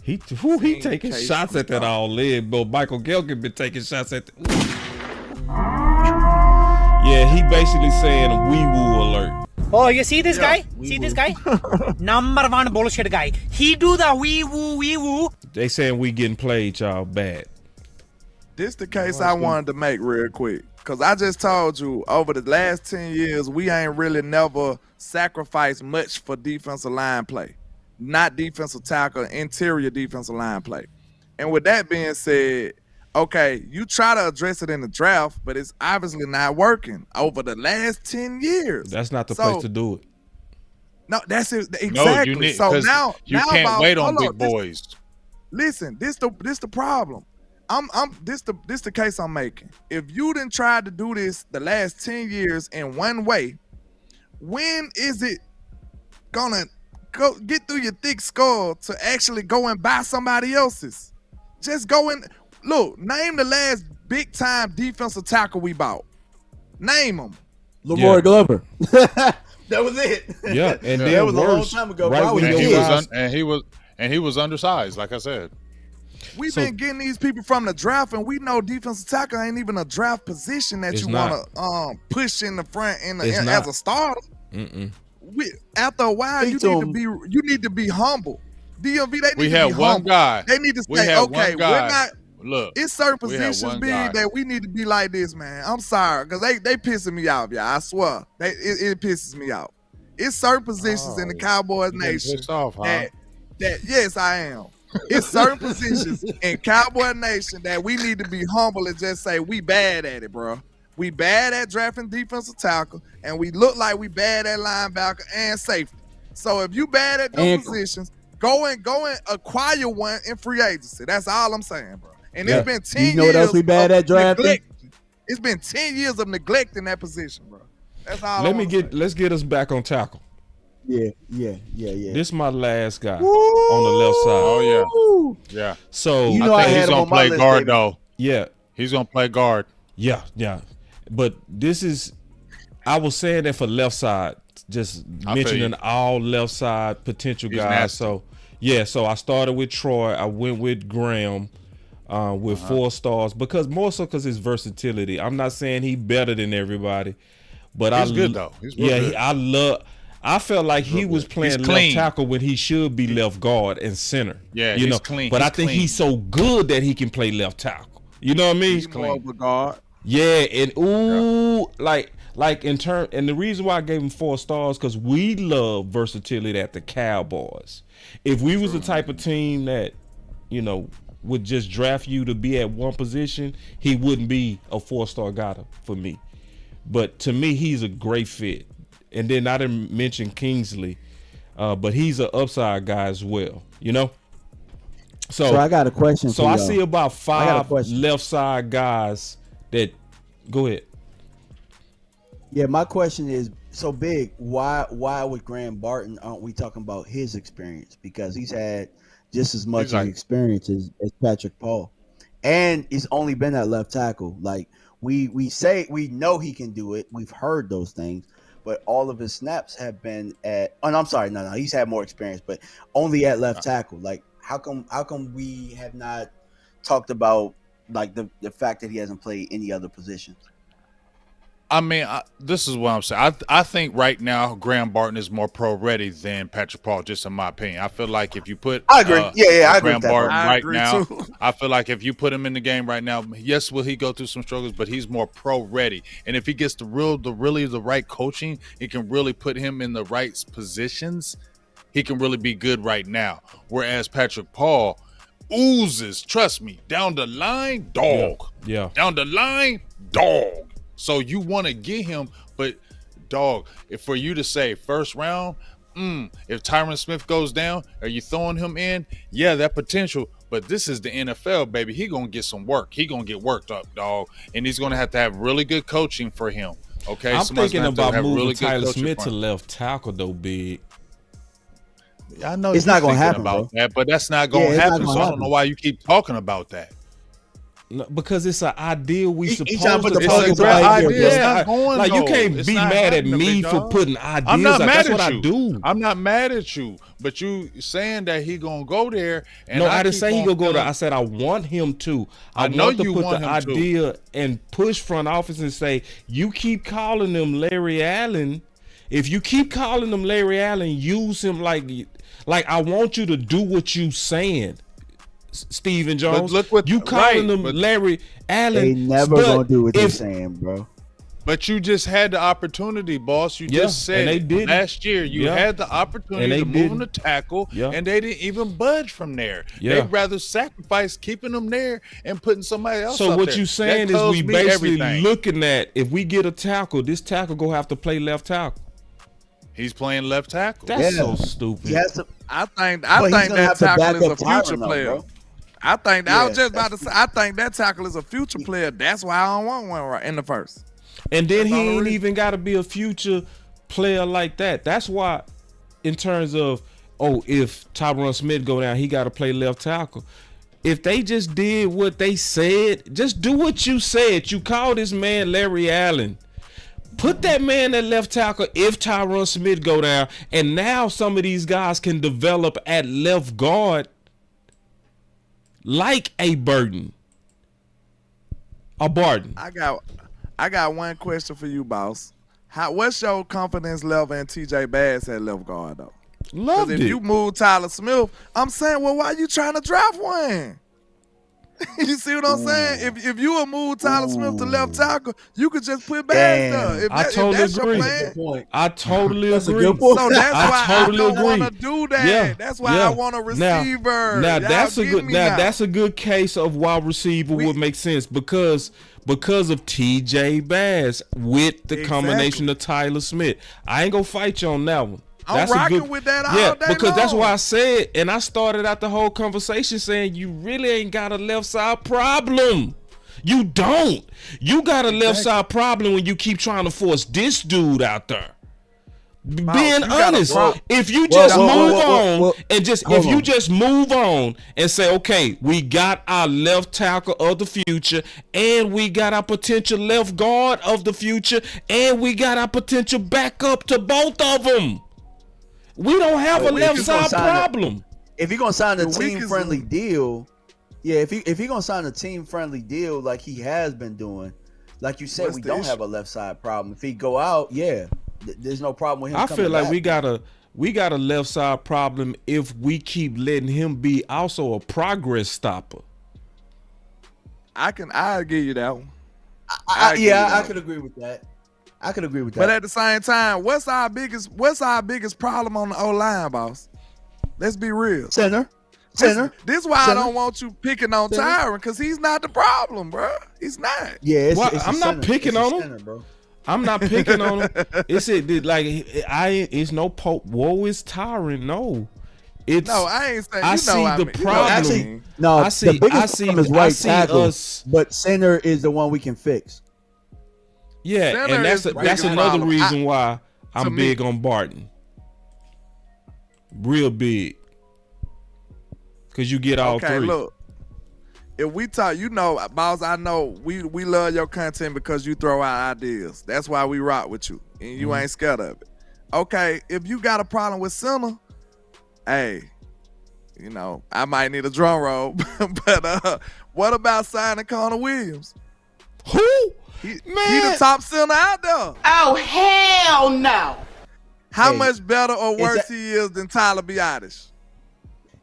He taking shots at that all in, but Michael Gelkin been taking shots at Yeah, he basically saying a wee-woo alert. Oh, you see this guy? See this guy? Number one bullshit guy. He do the wee-woo. They saying we getting played, y'all, bad. This the case I wanted to make real quick. Because I just told you, over the last 10 years, we ain't really never sacrificed much for defensive line play. Not defensive tackle, interior defensive line play. And with that being said, okay, you try to address it in the draft, but it's obviously not working over the last 10 years. That's not the place to do it. No, that's it. Exactly. No, so now you can't wait on big boys. Listen, this the problem. This the case I'm making. If you didn't try to do this the last 10 years in one way, when is it gonna go get through your thick skull to actually go and buy somebody else's? Just go and look. Name the last big time defensive tackle we bought. Name them. Leroy Glover. That was it. Yeah, and that was a long time ago. Right, and he was undersized, like I said. We've been getting these people from the draft, and we know defensive tackle ain't even a draft position that you want to push in the front as a starter. After a while, you need to be humble. DMV, they need to be humble. One guy. They need to say, okay, we're not. Look, it's certain positions big that we need to be like this, man. I'm sorry, because they pissing me off, y'all. I swear, it pisses me off. It's certain positions in the Cowboys Nation that yes, I am. It's certain positions in Cowboy Nation that we need to be humble and just say we bad at it, bro. We bad at drafting defensive tackle, and we look like we bad at linebacker and safety. So if you bad at those positions, go and acquire one in free agency. That's all I'm saying, bro. And it's been 10 years. You know what else we bad at drafting? It's been 10 years of neglect in that position, bro. That's all. Let's get us back on tackle. Yeah. This is my last guy on the left side. Oh yeah. So you know I think he's gonna play guard though. Yeah, he's gonna play guard. Yeah. But this is, I was saying that for left side, just mentioning all left side potential guys. Nasty. So I started with Troy. I went with Graham with 4 stars because his versatility. I'm not saying he better than everybody, but he's good though. He's good. I felt like he was playing left tackle when he should be left guard and center. Yeah, he's clean. But I think he's so good that he can play left tackle. You know what I mean? He's more of a guard. Yeah, and like in turn, and the reason why I gave him 4 stars because we love versatility at the Cowboys. If we was the type of team that, would just draft you to be at one position, he wouldn't be a 4-star guy for me. But to me, he's a great fit. And then I didn't mention Kingsley, but he's an upside guy as well, So I got a question. So I see about 5 left side guys that go ahead. Yeah, my question is so big. Why with Graham Barton aren't we talking about his experience? Because he's had just as much experience as Patrick Paul, and he's only been at left tackle. Like we say, we know he can do it. We've heard those things. But all of his snaps have been at. Oh, no, I'm sorry. No, he's had more experience, but only at left tackle. Like, how come we have not talked about like the fact that he hasn't played any other positions? I mean, this is what I'm saying. I think right now Graham Barton is more pro ready than Patrick Paul, just in my opinion. I feel like if you put I agree. I agree Graham with that, Barton I right agree now, too. I feel like if you put him in the game right now, yes, will he go through some struggles, but he's more pro ready. And if he gets the right coaching, it can really put him in the right positions. He can really be good right now. Whereas Patrick Paul oozes, trust me, down the line, dog. Yeah. Down the line, dog. So you want to get him, but dog, if for you to say first round, if Tyron Smith goes down, are you throwing him in? Yeah, that potential. But this is the NFL, baby. He gonna get some work. He gonna get worked up, dog, and he's gonna have to have really good coaching for him. Okay, I'm Somebody's thinking gonna have to about have moving really good Tyler coaching Smith for to him. left tackle though, big. I know It's you're not gonna thinking happen, about bro. that, but that's not gonna Yeah, it's not happen. gonna So I don't happen. know why you keep talking about that. No, because it's an ideal we He supposed trying to put to the talk puzzle about. together, idea. bro. It's Yeah, not going, like you though. can't It's be not mad at happening, me big for dog. putting ideas I'm not out. mad That's at what I you. do. I'm not mad at you, but you saying that he gonna go there. And No, I didn't keep say he on gonna go there. feeling- I said I want him to. I know want to you put want the him to. idea and push front office and say, you keep calling him Larry Allen. If you keep calling him Larry Allen, use him like I want you to do what you saying, Stephen Jones. look what- you calling right, him but- Larry Allen. They never but gonna do what they're if- saying, bro. But you just had the opportunity, boss. You Yeah, just said and they it. didn't. Last year you Yeah. had the opportunity And they to move him to didn't. tackle, Yeah. and they didn't even budge from there. Yeah. They'd rather sacrifice keeping him there and putting somebody else So up what there. you saying That is tells we me basically everything. looking at, if we get a tackle, this tackle gonna have to play left tackle. He's playing left tackle. That's Yeah. so stupid. He has to. I think But he's gonna that have to back tackle is a up Tyron, future though, player. bro. I think I was Yeah, just about to say. I think that tackle is a future player. That's why I don't want one right in the first. And then That's he all the ain't reason. even got to be a future player like that. That's why, in terms of, if Tyron Smith go down, he got to play left tackle. If they just did what they said, just do what you said. You call this man Larry Allen. Put that man at left tackle if Tyron Smith go down. And now some of these guys can develop at left guard like a Burton. A Barton. I got one question for you, boss. What's your confidence level in TJ Bass at left guard though? Loved If it. you move Tyler Smith, I'm saying, well, why you trying to draft one? You see what I'm saying? If you would move Tyler Smith to left tackle, you could just put Bass there. If I totally if that's agree. your plan. Point. I totally That's a agree. good point. So that's I why totally I don't want to agree. do that. Yeah, That's why yeah. I want a receiver. Now Y'all that's a get good. me Now that's a good case of why receiver would make sense because of T.J. Bass with the combination of Tyler Smith. I ain't gonna fight you on that one. I'm That's a rocking good, with that all yeah, day because that's long. why I said, and I started out the whole conversation saying you really ain't got a left side problem. You don't. You got a left side problem when you keep trying to force this dude out there. Being honest, if you just move on and just move on and say, okay, we got our left tackle of the future, and we got our potential left guard of the future, and we got our potential backup to both of them. We don't have a left side problem. If you're gonna sign a The weakest team friendly deal, yeah, if you're gonna sign a team friendly deal like he has been doing, like you said, What's we the don't issue? have a left side problem. If he go out, yeah, there's no problem with him. I coming feel like back. we got a left side problem if we keep letting him be also a progress stopper. I'll give you that one. I could agree with that. I could agree with that. But at the same time, what's our biggest problem on the O-line, boss? Let's be real. Center. This is why Center. I don't want you picking on Center. Tyron, because he's not the problem, bro. He's not. Yeah, Well, it's I'm not center. picking It's a on him. center, bro. I'm not picking on him. It's no Pope. Woe is Tyron. No, it's No, I ain't saying. I you see know I the mean. problem. Actually, no. I see- the biggest I see- problem is I right see tackle, us- but center is the one we can fix. yeah, Center and is the that's biggest another problem. reason why I'm to me- big on Barton. Real big, because you get all Okay, three. look. If we talk, boss, I know we love your content because you throw out ideas. That's why we rock with you, and you ain't scared of it. Okay, if you got a problem with center, hey, I might need a drum roll. But what about signing Connor Williams? Who? He the top center out there. Oh, hell no. How much better or worse he is than Tyler Biadasz?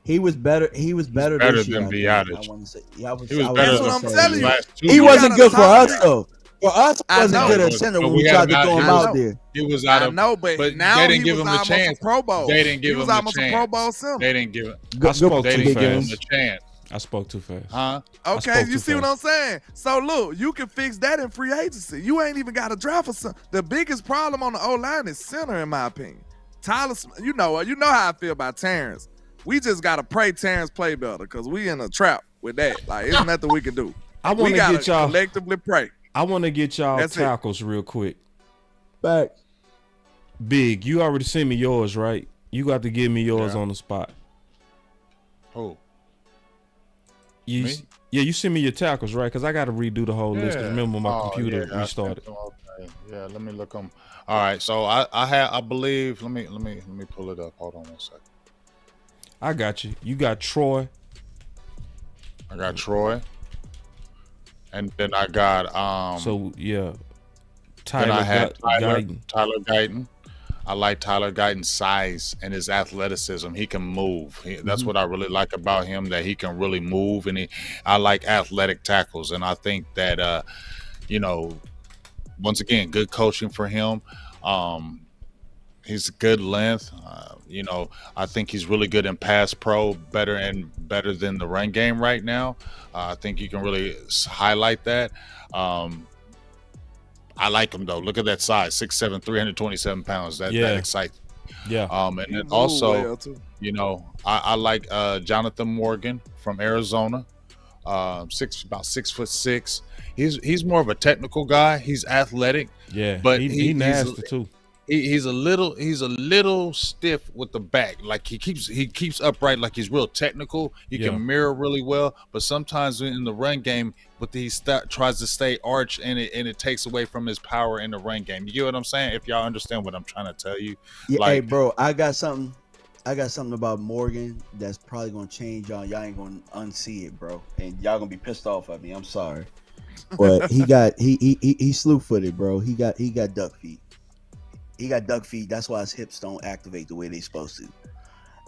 He was better. He was better this year. Than Biadasz. I want to say. Yeah, he was better. That's what I'm telling you. He wasn't good for us though. For us, he wasn't good at center when we tried to throw him out there. He was out of. I know, but now they didn't give he him was a chance. Pro Bowl. They didn't give him a almost chance. a Pro Bowl center. They didn't give him. They didn't give him a chance. I spoke too fast. Huh? Okay, you see what I'm saying? So look, you can fix that in free agency. You ain't even got to draft for some. The biggest problem on the O-line is center, in my opinion. Tyler, you know how I feel about Terrence. We just gotta pray Terrence play better because we in a trap with that. Like, it's nothing we can do. We gotta get y'all collectively pray. I want to get y'all tackles real quick. Back. Big, you already sent me yours, right? You got to give me yours on the spot. Who? Me? Yeah, you sent me your tackles, right? Because I got to redo the whole list. Remember, my computer restarted. Okay. Yeah, let me look them. All right, so I believe. Let me pull it up. Hold on 1 second. I got you. You got Troy. I got Troy. And then I got Tyler Guyton. I like Tyler Guyton's size and his athleticism. He can move. That's what I really like about him, that he can really move, and I like athletic tackles. And I think that once again, good coaching for him. He's good length. I think he's really good in pass pro, better than the run game right now. I think you can really highlight that. I like him though. Look at that size, 6'7", 327 pounds. That excites me. Yeah. And then also, I like Jonathan Morgan from Arizona. About 6'6". He's more of a technical guy. He's athletic. Yeah, but he's nasty too. He's a little stiff with the back. Like he keeps upright, like he's real technical. He can mirror really well, but sometimes in the run game, he tries to stay arch, and it takes away from his power in the run game. You get what I'm saying? If y'all understand what I'm trying to tell you. Yeah, hey bro, I got something about Morgan that's probably gonna change y'all. Y'all ain't gonna unsee it, bro, and y'all gonna be pissed off at me. I'm sorry, but he slew-footed, bro. He got duck feet. He got duck feet. That's why his hips don't activate the way they're supposed to.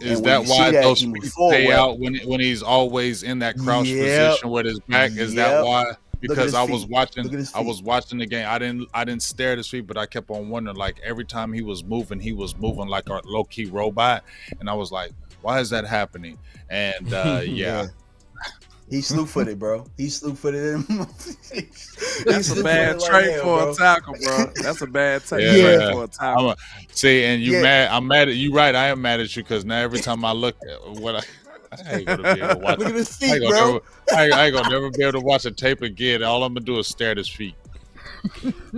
Is that why those feet stay out when he's always in that crouch position with his back? Is that why? Because I was watching the game. I didn't stare at his feet, but I kept on wondering, like, every time he was moving like a low-key robot. And I was like, why is that happening? And He slew-footed, bro. He slew-footed. That's a bad trait for a tackle, bro. That's a bad trait for a tackle. See, and you mad? I'm mad at you. Right? I am mad at you because now every time I look at what I ain't gonna be able to watch. Look at his feet, bro. I ain't gonna never be able to watch a tape again. All I'm gonna do is stare at his feet.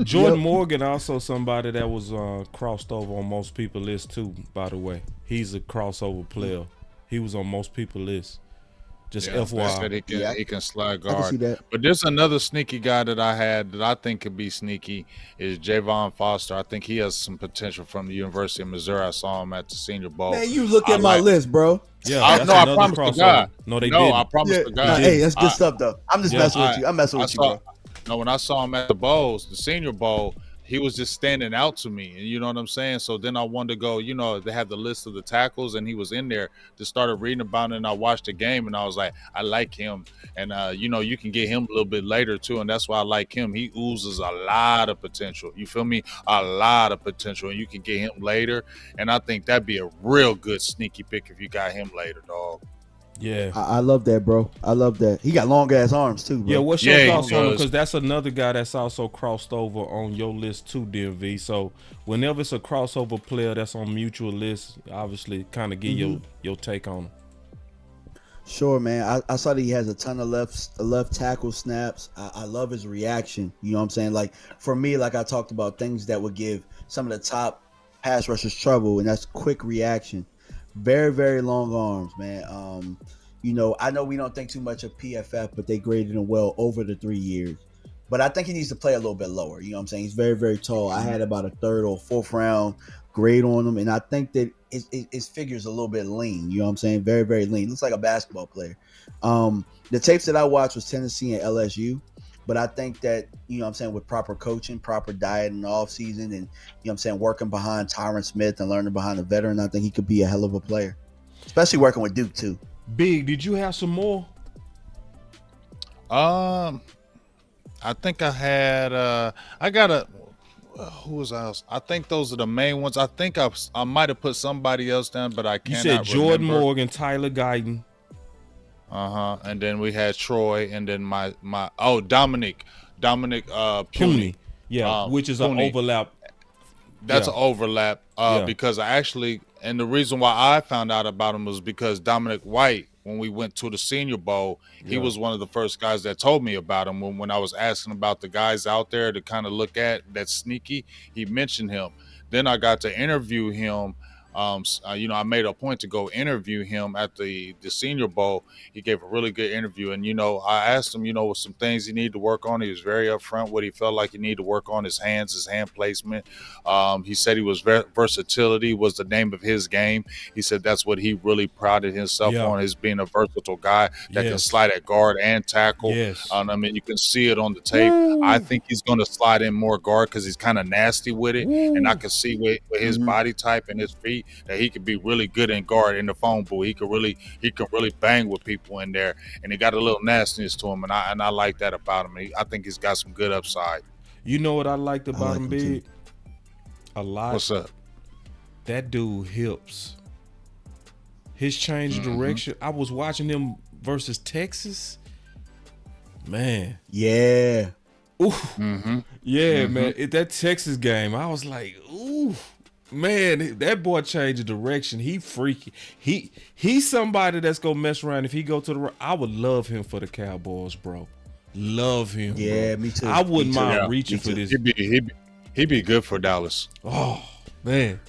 Jordan Morgan also somebody that was crossed over on most people's list too. By the way, he's a crossover player. He was on most people's list. Just FYI. He can slide guard. But there's another sneaky guy that I had that I think could be sneaky is Javon Foster. I think he has some potential from the University of Missouri. I saw him at the Senior Bowl. Man, you look at my list, bro. Yeah, I promised the guy. No, they didn't. I promised the guy. Hey, that's good stuff, though. I'm just messing with you. I'm messing with you, bro. No, when I saw him at the Senior Bowl, he was just standing out to me, and you know what I'm saying? So then I wanted to go, they have the list of the tackles, and he was in there. Just started reading about it, and I watched the game, and I was like, I like him. And, you can get him a little bit later, too, and that's why I like him. He oozes a lot of potential. You feel me? A lot of potential, and you can get him later. And I think that'd be a real good sneaky pick if you got him later, dog. Yeah, I love that, bro. I love that. He got long ass arms too, bro. Yeah, what's your thoughts on him? Because that's another guy that's also crossed over on your list too, DMV. So whenever it's a crossover player that's on mutual lists, obviously kind of get your take on him. Sure, man. I saw that he has a ton of left tackle snaps. I love his reaction. You know what I'm saying? Like, for me, like I talked about, things that would give some of the top pass rushers trouble, and that's quick reaction. Very, very long arms, man. I know we don't think too much of PFF, but they graded him well over the 3 years. But I think he needs to play a little bit lower. You know what I'm saying? He's very, very tall. I had about a 3rd or 4th round grade on him, and I think that his figure's a little bit lean. You know what I'm saying? Very, very lean. Looks like a basketball player. The tapes that I watched was Tennessee and LSU. But I think that, you know what I'm saying, with proper coaching, proper diet in the offseason, and, you know what I'm saying, working behind Tyron Smith and learning behind a veteran, I think he could be a hell of a player, especially working with Duke too. Big, did you have some more? I think I had I got a who was else? I think those are the main ones. I think I might have put somebody else down, but I cannot You said Jordan remember. Morgan, Tyler Guyton. And then we had Troy, and then my Dominic Puny. Yeah, which is an overlap. That's an overlap because I actually, and the reason why I found out about him was because Dominic White, when we went to the Senior Bowl, he was one of the first guys that told me about him when I was asking about the guys out there to kind of look at that's sneaky. He mentioned him. Then I got to interview him. I made a point to go interview him at the Senior Bowl. He gave a really good interview, and I asked him, with some things he needed to work on. He was very upfront what he felt like he needed to work on: his hand placement. He said he was versatility was the name of his game. He said that's what he really prided himself on, is being a versatile guy that can slide at guard and tackle. You can see it on the tape. I think he's going to slide in more guard because he's kind of nasty with it, and I can see with his body type and his feet that he could be really good in guard in the phone booth. He can really bang with people in there, and he got a little nastiness to him, and I like that about him. I think he's got some good upside. You know what I liked about him, Big? A lot. What's up? That dude hips. His change of direction. I was watching him versus Texas. Man. Yeah. Ooh. Yeah, man. That Texas game, I was like, ooh. Man, that boy changed the direction. He freaky. He's somebody that's gonna mess around. If he go to the, I would love him for the Cowboys, bro. Love him. Yeah, bro. me too. I wouldn't mind reaching for this. He'd be good for Dallas. Oh man,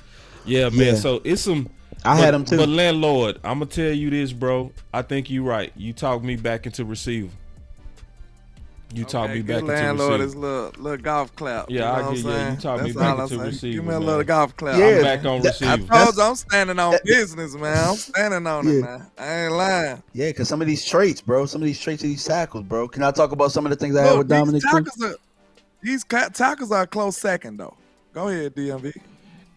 yeah, man. So it's some. I had him too. But Landlord, I'm gonna tell you this, bro. I think you're right. You talked me back into receiver. You talk me back into Landlord receiver. is little golf clap. Yeah, you know I get. Yeah, you talk me back into receiver. Give me a man. little golf clap. Yeah, I'm back on receiver. I told you I'm standing on business, man. I'm standing on it, man. I ain't lying. Yeah, because some of these traits, bro. Some of these traits of these tackles, bro. Can I talk about some of the things I had with Dominic? These tackles are a close second, though. Go ahead, DMV.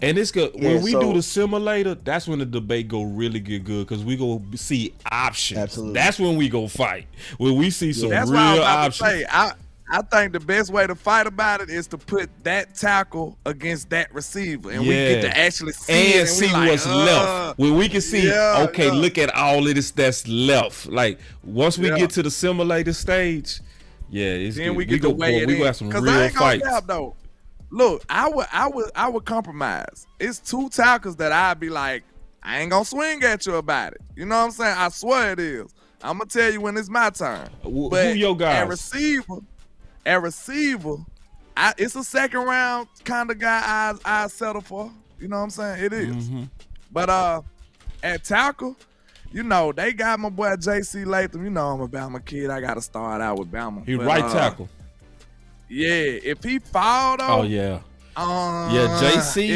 And it's good when we do the simulator. That's when the debate go really get good because we go see options. Absolutely. That's when we go fight. When we see some That's real what I was about options. to say. I think the best way to fight about it is to put that tackle against that receiver, and we get to actually see and see what's left. When we can see, look at all of this that's left. Like once we get to the simulator stage, it's then good. we get to weigh it in. We got some real I ain't gonna fights. cap, though. Look, I would compromise. It's two tackles that I'd be like, I ain't gonna swing at you about it. You know what I'm saying? I swear it is. I'm gonna tell you when it's my turn. Who your guys? At receiver, it's a second round kind of guy I settle for. You know what I'm saying? It is. But at tackle, they got my boy J.C. Latham. You know I'm a Bama kid. I got to start out with Bama. He right tackle. Yeah, if he fouled though. Oh yeah. JC.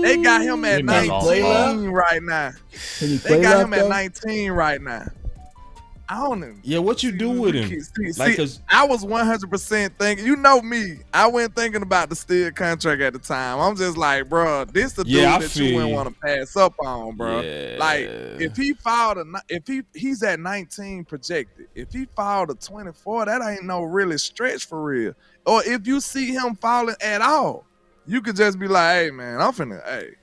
They got him at 19 right now. They got him at 19 right now. I don't know. Yeah, what you do with him? I was 100% thinking. You know me. I wasn't thinking about the Steele contract at the time. I'm just like, bro, this the dude that you wouldn't want to pass up on, bro. Yeah. Like, if he fouled he's at 19 projected. If he fouled a 24, that ain't no really stretch for real. Or if you see him fouling at all, you could just be like, hey man, I'm finna,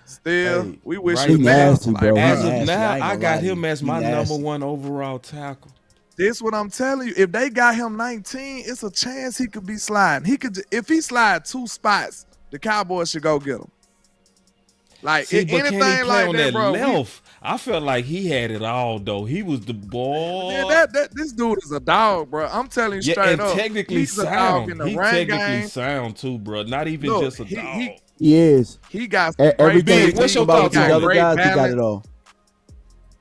Still, we wish you nasty, bro. As of now, I got him as my number one overall tackle. This what I'm telling you. If they got him 19, it's a chance he could be sliding. If he slide 2 spots, the Cowboys should go get him. Like anything like that, bro. Left, I felt like he had it all though. He was the ball. Yeah, this dude is a dog, bro. I'm telling you straight up. Technically he's sound. A dog in the technically game. sound too, bro. Not even just a dog. Yes. He got some everything. What's your thoughts on other guys? He got it all.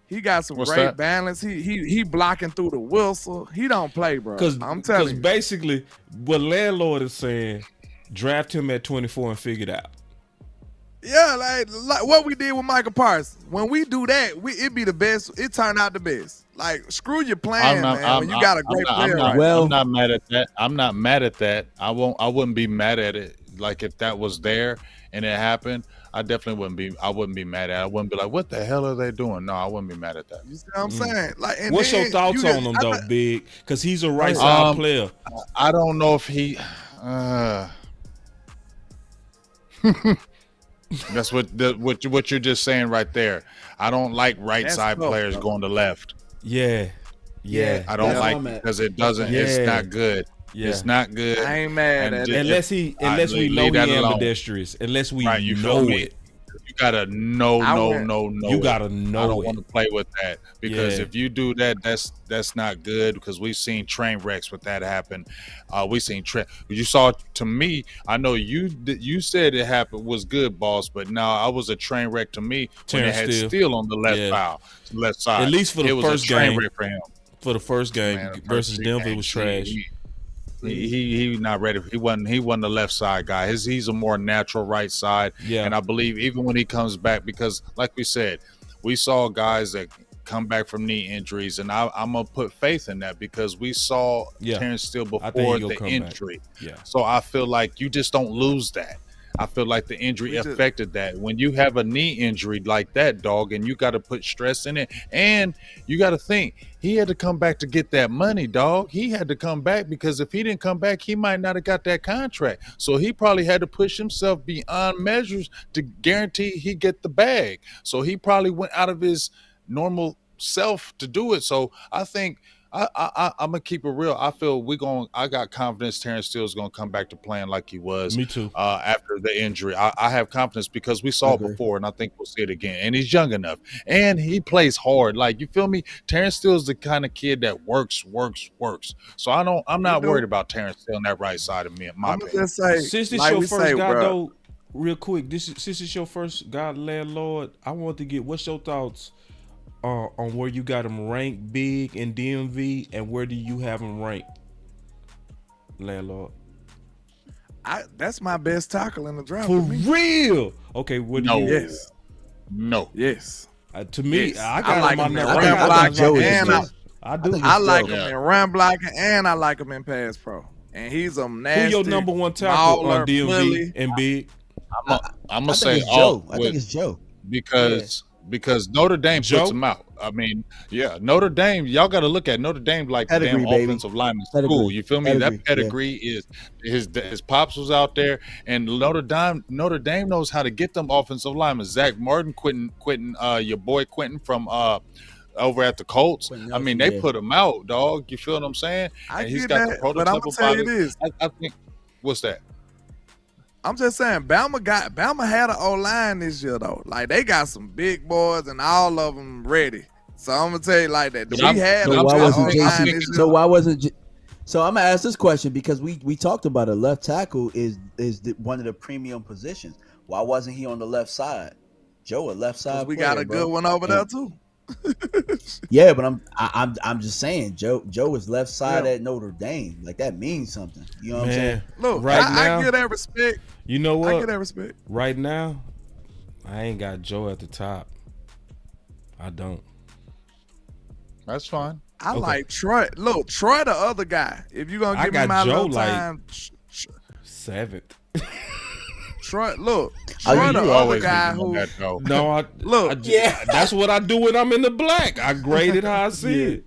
He got some great balance. He blocking through the whistle. He don't play, bro. I'm telling you. Because basically, what Landlord is saying, draft him at 24 and figure it out. Yeah, like what we did with Michael Parsons. When we do that, it be the best. It turned out the best. Like, screw your plan, man. When you got a great player, I'm not mad at that. I'm not mad at that. I wouldn't be mad at it. Like if that was there and it happened, I definitely wouldn't be. I wouldn't be mad at it. I wouldn't be like, what the hell are they doing? No, I wouldn't be mad at that. You see what I'm saying? Like, and what's your thoughts on him though, Big? Because he's a right side player. I don't know if he. That's what you're just saying right there. I don't like right side players going to left. Yeah. I don't like because it doesn't. Yeah. It's not good. Yeah. It's not good. I ain't mad at it. Unless we know he ambidextrous. Unless we know it. You gotta know. You gotta know. I don't want to play with that because if you do that, that's not good. Because we've seen train wrecks with that happen. We seen you saw. To me, I know you said it happened was good, boss, but no, I was a train wreck to me when they had Steele on the left side. At least for the first game. Wreck for him. For the first game versus Denver, it was trash. He not ready. He wasn't the left side guy. He's a more natural right side. Yeah. And I believe even when he comes back, because like we said, we saw guys that come back from knee injuries, and I'm gonna put faith in that because we saw Terrence Steele before the injury. Yeah. So I feel like you just don't lose that. I feel like the injury affected that. When you have a knee injury like that, dog, and you got to put stress in it, and you got to think he had to come back to get that money, dog. He had to come back because if he didn't come back, he might not have got that contract. So he probably had to push himself beyond measures to guarantee he get the bag. So he probably went out of his normal self to do it. So I think I'm gonna keep it real. I feel I got confidence Terrence Steele is gonna come back to playing like he was. Me too. After the injury, I have confidence because we saw it before, and I think we'll see it again. And he's young enough, and he plays hard. Like, you feel me? Terrence Steele is the kind of kid that works. So I'm not worried about Terrence Steele on that right side of me. In my opinion. Just say, since this your first guy, though, real quick. Since it's your first guy, Landlord, I want to get what's your thoughts on where you got him ranked big in DMV, and where do you have him ranked, Landlord? That's my best tackle in the draft. For real? Okay, what do you? Yes. No. Yes. To me, yes. I got like him on in that. run blocking, and I like him in run blocking, and I like him in pass pro. And he's a nasty. Who your number one tackle on DMV bully. and big? I'm gonna say Joe. I think it's Joe because Notre Dame puts him out. I mean, Notre Dame. Y'all got to look at Notre Dame like pedigree, the damn offensive lineman school. You feel me? That pedigree is his pops was out there, and Notre Dame knows how to get them offensive linemen. Zach Martin, Quentin, your boy Quentin from over at the Colts. I mean, they put him out, dog. You feel what I'm saying? He's got the prototypical, but I'm gonna tell you this. I think. What's that? I'm just saying, Bama had an O-line this year though. Like, they got some big boys and all of them ready. So I'm gonna tell you like that. So I'm gonna ask this question because we talked about a left tackle is one of the premium positions. Why wasn't he on the left side? Joe, a left side. We got a good one over there too. Yeah, but I'm just saying, Joe is left side at Notre Dame. Like, that means something. You know what I'm saying? Look, I get that respect. You know what? I get that respect. Right now, I ain't got Joe at the top. I don't. That's fine. I like Troy. Look, Troy the other guy. If you're gonna give me my Joe little time, seventh. Troy, look, Troy the other guy who. That's what I do when I'm in the black. I grade it how I see it.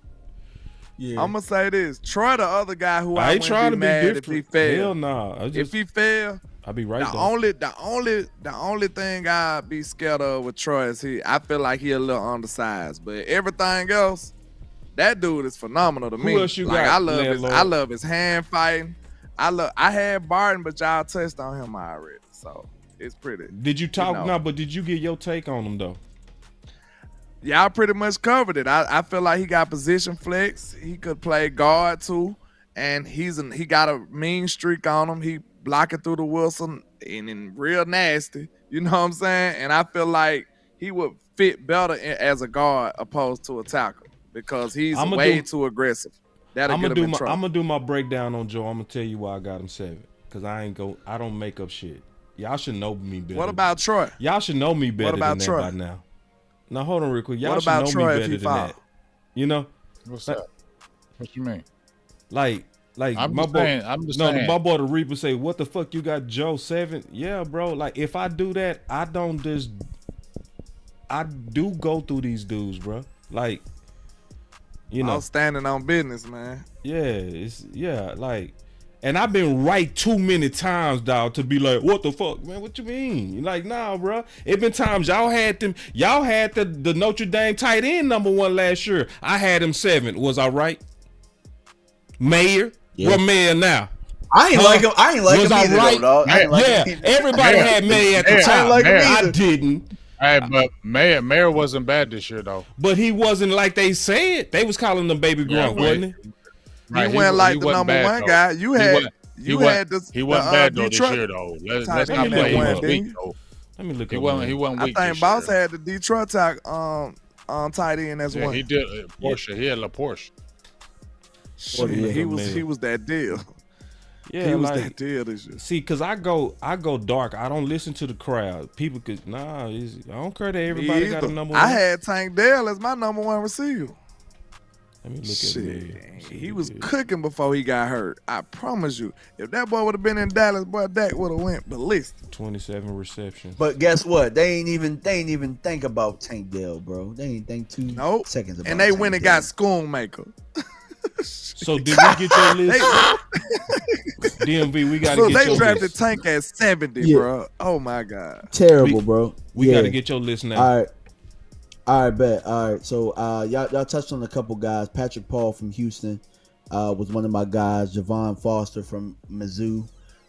Yeah. I'm gonna say this: Troy, the other guy who I ain't trying to be mad different. If he fail. Hell nah. If he fail, I'll be right. The only thing I be scared of with Troy is I feel like he a little undersized, but everything else, that dude is phenomenal to me. Who else you got? I love his hand fighting. I had Barton, but y'all touched on him already, so it's pretty. Did you talk now? But did you get your take on him though? Y'all pretty much covered it. I feel like he got position flex. He could play guard too, and he got a mean streak on him. He blocking through the Wilson and real nasty. You know what I'm saying? And I feel like he would fit better as a guard opposed to a tackle because he's way too aggressive. I'm gonna do my breakdown on Joe. I'm gonna tell you why I got him 7 because I don't make up shit. Y'all should know me better. What about Troy? Y'all should know me better than that by now. Now hold on real quick. Y'all should know me better than that. You know? What's that? What you mean? Like I'm my just boy, saying. I'm just saying. my boy the Reaper say, "What the fuck you got Joe 7?" Yeah, bro. Like if I do that, I do go through these dudes, bro. Like, you know, I'm standing on business, man. Yeah, like, and I've been right too many times, dog, to be like, what the fuck, man? What you mean? Like, nah, bro. It been times y'all had the Notre Dame tight end #1 last year. I had him 7. Was I right? Mayor, what mayor now? I ain't like him. I ain't like was him either, right? though, dog. I ain't like him either. Everybody had Mayor at the top. I ain't like him either. I didn't. Hey, but Mayor wasn't bad this year though. But he wasn't like they said. They was calling him Baby Grunt, wasn't he? Right, he went like the #1 guy. You had he wasn't bad though this year though. Let's not play. He was weak though. Let me look. He wasn't weak. I think Boss had the Detroit tight end as one. He did Porsche. He had a Porsche. Shit, he was that deal. Yeah, he was that deal this year. See, cause I go dark. I don't listen to the crowd. People could I don't care that everybody got a #1. I had Tank Dell as my #1 receiver. Let me look at it. He was cooking before he got hurt. I promise you. If that boy would have been in Dallas, boy, Dak would have went ballistic. 27 receptions. But guess what? They ain't even think about Tank Dell, bro. They ain't think 2 seconds about it. And they went and got Schoonmaker. So did we get your list? DMV, we got to get your list. So they drafted Tank at 70, bro. Oh my God. Terrible, bro. We got to get your list now. All right, bet. All right, so y'all touched on a couple guys. Patrick Paul from Houston was one of my guys. Javon Foster from Mizzou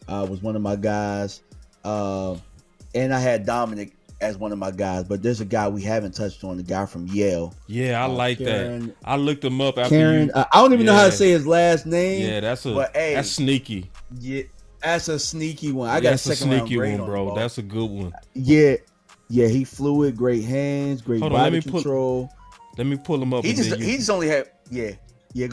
was one of my guys. And I had Dominic as one of my guys, but there's a guy we haven't touched on, the guy from Yale. Yeah, I like that. I looked him up after Karen. I don't even know how to say his last name. Yeah, that's sneaky. Yeah, that's a sneaky one. I got a second sneaky round one, bro. That's a good one. Yeah, he fluid, great hands, great body control. Let me pull him up. He just only had go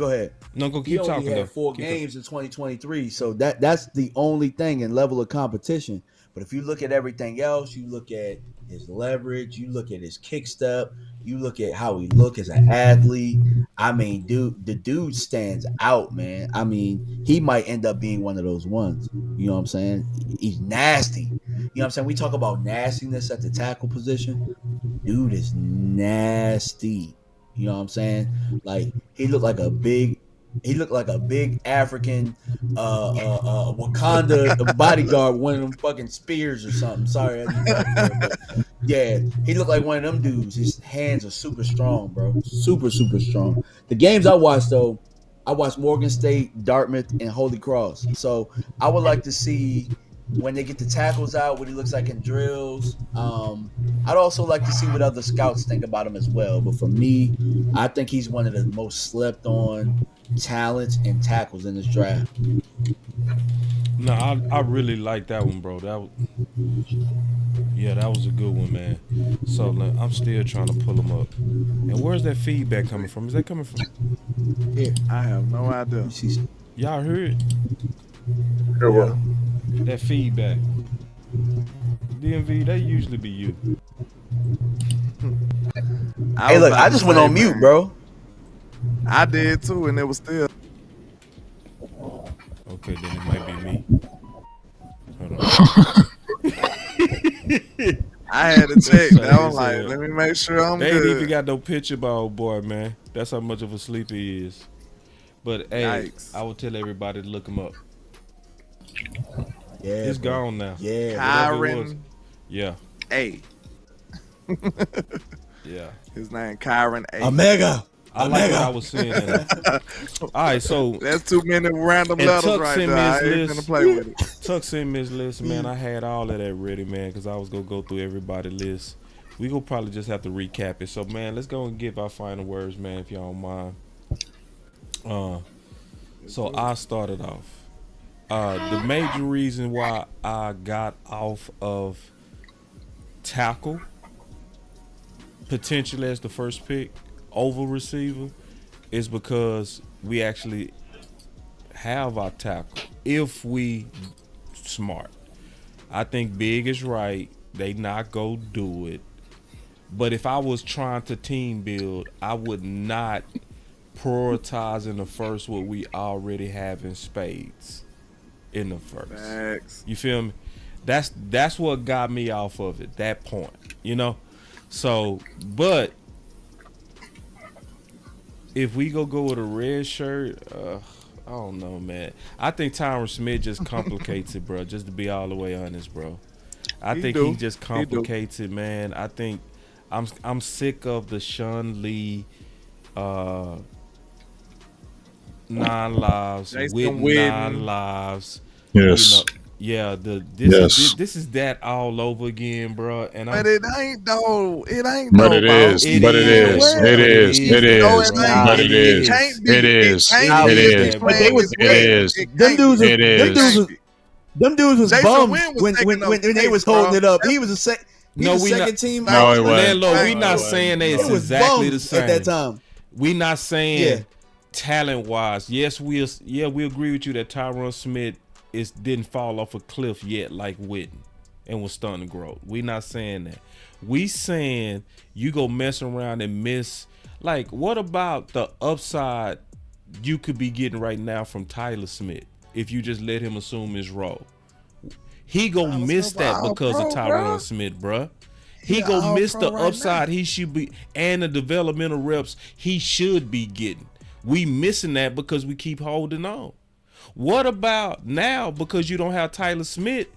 ahead. No, go keep talking. He only had 4 games in 2023, so that's the only thing in level of competition. But if you look at everything else, you look at his leverage, you look at his kick step, you look at how he look as an athlete. I mean, the dude stands out, man. I mean, he might end up being one of those ones. You know what I'm saying? He's nasty. You know what I'm saying? We talk about nastiness at the tackle position. Dude is nasty. You know what I'm saying? Like he looked like a big African Wakanda bodyguard, one of them fucking spears or something. Sorry, but yeah, he looked like one of them dudes. His hands are super strong, bro. Super strong. The games I watched though, I watched Morgan State, Dartmouth, and Holy Cross. So I would like to see when they get the tackles out, what he looks like in drills. I'd also like to see what other scouts think about him as well. But for me, I think he's one of the most slept on talents and tackles in this draft. No, I really like that one, bro. That was a good one, man. So I'm still trying to pull him up. And where's that feedback coming from? Is that coming from here? I have no idea. Y'all heard? Yeah. That feedback. DMV, that usually be you. Hey, look, I just went on mute, bro. I did too, and it was still. Okay, then it might be me. Hold on. I had to check. I was like, let me make sure I'm good. They ain't even got no picture of old boy, man. That's how much of a sleeper he is. But hey, Yikes. I will tell everybody to look him up. Yeah, it's gone now. Yeah, Kyron. Yeah. A. Yeah. His name Kyron A. Omega. I like what I was saying. All right, so that's too many random letters Tuck right there. I ain't gonna play with it. Tuck sent me his list, man. I had all of that ready, man, because I was gonna go through everybody's list. We gonna probably just have to recap it. So, man, let's go and give our final words, man, if y'all don't mind. So I started off. The major reason why I got off of tackle, potentially as the first pick, over receiver, is because we actually have our tackle if we smart. I think Big is right. They not go do it. But if I was trying to team build, I would not prioritizing the first what we already have in spades in the first. Facts. You feel me? That's what got me off of it, that point. You know? So, but if we go with a red shirt, I don't know, man. I think Tyron Smith just complicates it, bro. Just to be all the way honest, bro. I think he just complicates it, man. I think I'm sick of the Sean Lee 9 lives with 9 lives. Yes. You know, yeah, this is that all over again, bro. And but it ain't though. It ain't. But though, it is. But it is. It is. It is. But it is. It is. It is. But they was It is. Them dudes was Jason bummed Wynn was when taking they up was pace, holding bro. it up. He was a second team. No, it wasn't. Landlord, we not saying that it's exactly the same at that time. We not saying talent wise. Yes, we agree with you that Tyron Smith didn't fall off a cliff yet like Witten and was starting to grow. We not saying that. We saying you go mess around and miss. Like, what about the upside you could be getting right now from Tyler Smith if you just let him assume his role? He go miss that because of Tyron Smith, bruh. He go miss the upside he should be and the developmental reps he should be getting. We missing that because we keep holding on. What about now, because you don't have Tyler Smith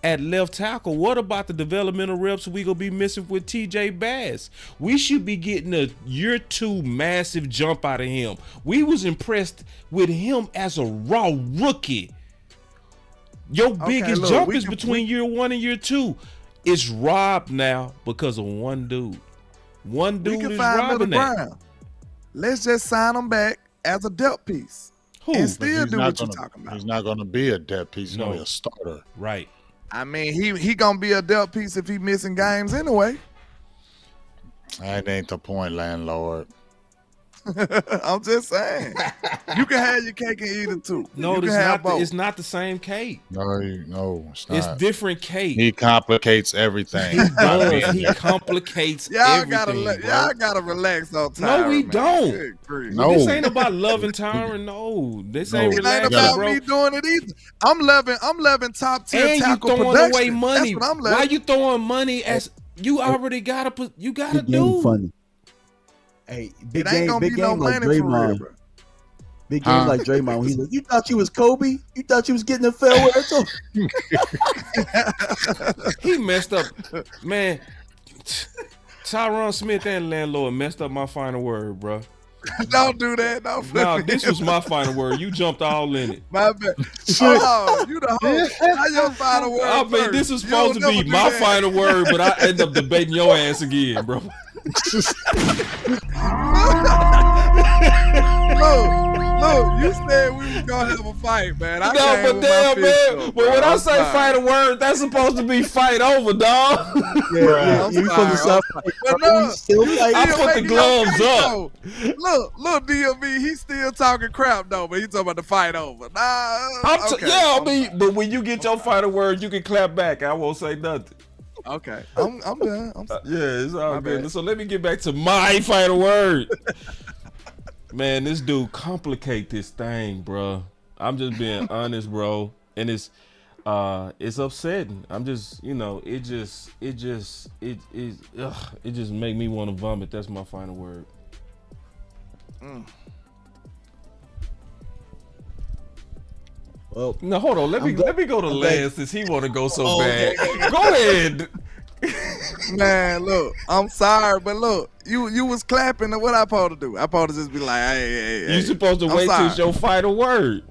at left tackle? What about the developmental reps we gonna be missing with TJ Bass? We should be getting a year 2 massive jump out of him. We was impressed with him as a raw rookie. Your biggest jump is between year 1 and year 2. It's robbed now because of one dude. One dude is robbing that. Let's just sign him back as a depth piece. And still do what you're talking about. He's not going to be a depth piece. He's going to be a starter. Right. I mean, he going to be a depth piece if he missing games anyway. That ain't the point, landlord. I'm just saying. You can have your cake and eat it too. No, it's not the same cake. No, it's not. It's different cake. He complicates everything. He complicates everything. Y'all gotta relax on Tyron. No, we don't. No. This ain't about loving Tyron. No, this ain't relaxing, about bro. me doing it either. I'm loving top tier and tackle you throwing production. away money. That's what I'm loving. Why you throwing money as you already got to do? Funny. Hey, big it ain't game, big game like Draymond. Real, big game like Draymond. He's like, you thought you was Kobe? You thought you was getting a farewell? He messed up, man. Tyron Smith and Landlord messed up my final word, bro. Don't do that. No, this was my final word. You jumped all in it. My bad. Oh, you the host. How your final word? I mean, this is supposed to be my final word, but I end up debating your ass again, bro. Look, you said we was gonna have a fight, man. But damn, man. But when I say fight a word, that's supposed to be fight over, dog. Yeah, you supposed to stop. But no, I put the gloves up. Look, DMV, he's still talking crap though, but he talking about the fight over. I mean, but when you get your final word, you can clap back. I won't say nothing. Okay, I'm done. Yeah, it's all good. Bad. So let me get back to my final word. Man, this dude complicate this thing, bro. I'm just being honest, bro, and it's upsetting. I'm just, it just make me want to vomit. That's my final word. Well, no, hold on. Let me go to Lance since he want to go so bad. Go ahead. Man, look, I'm sorry, but look, you was clapping. What I supposed to do? I supposed to just be like, hey. You supposed to wait till it's your final word.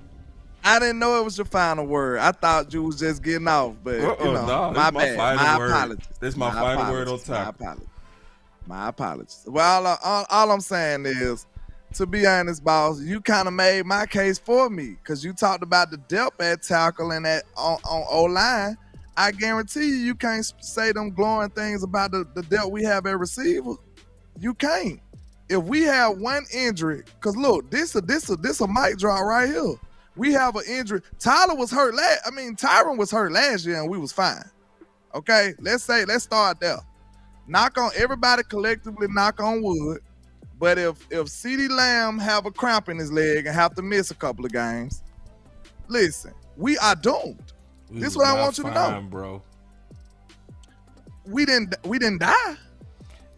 I didn't know it was your final word. I thought you was just getting off, but my bad. My apologies. This is my final word on top. My apologies. Well, all I'm saying is, to be honest, boss, you kind of made my case for me because you talked about the depth at tackle and at on O-line. I guarantee you can't say them glowing things about the depth we have at receiver. You can't. If we have one injury, because look, this a mic drop right here. We have an injury. Tyron was hurt last year and we was fine. Okay, let's start there. Everybody collectively knock on wood But if CeeDee Lamb have a cramp in his leg and have to miss a couple of games, listen, we are doomed. This is what I want you to know, bro. We didn't die.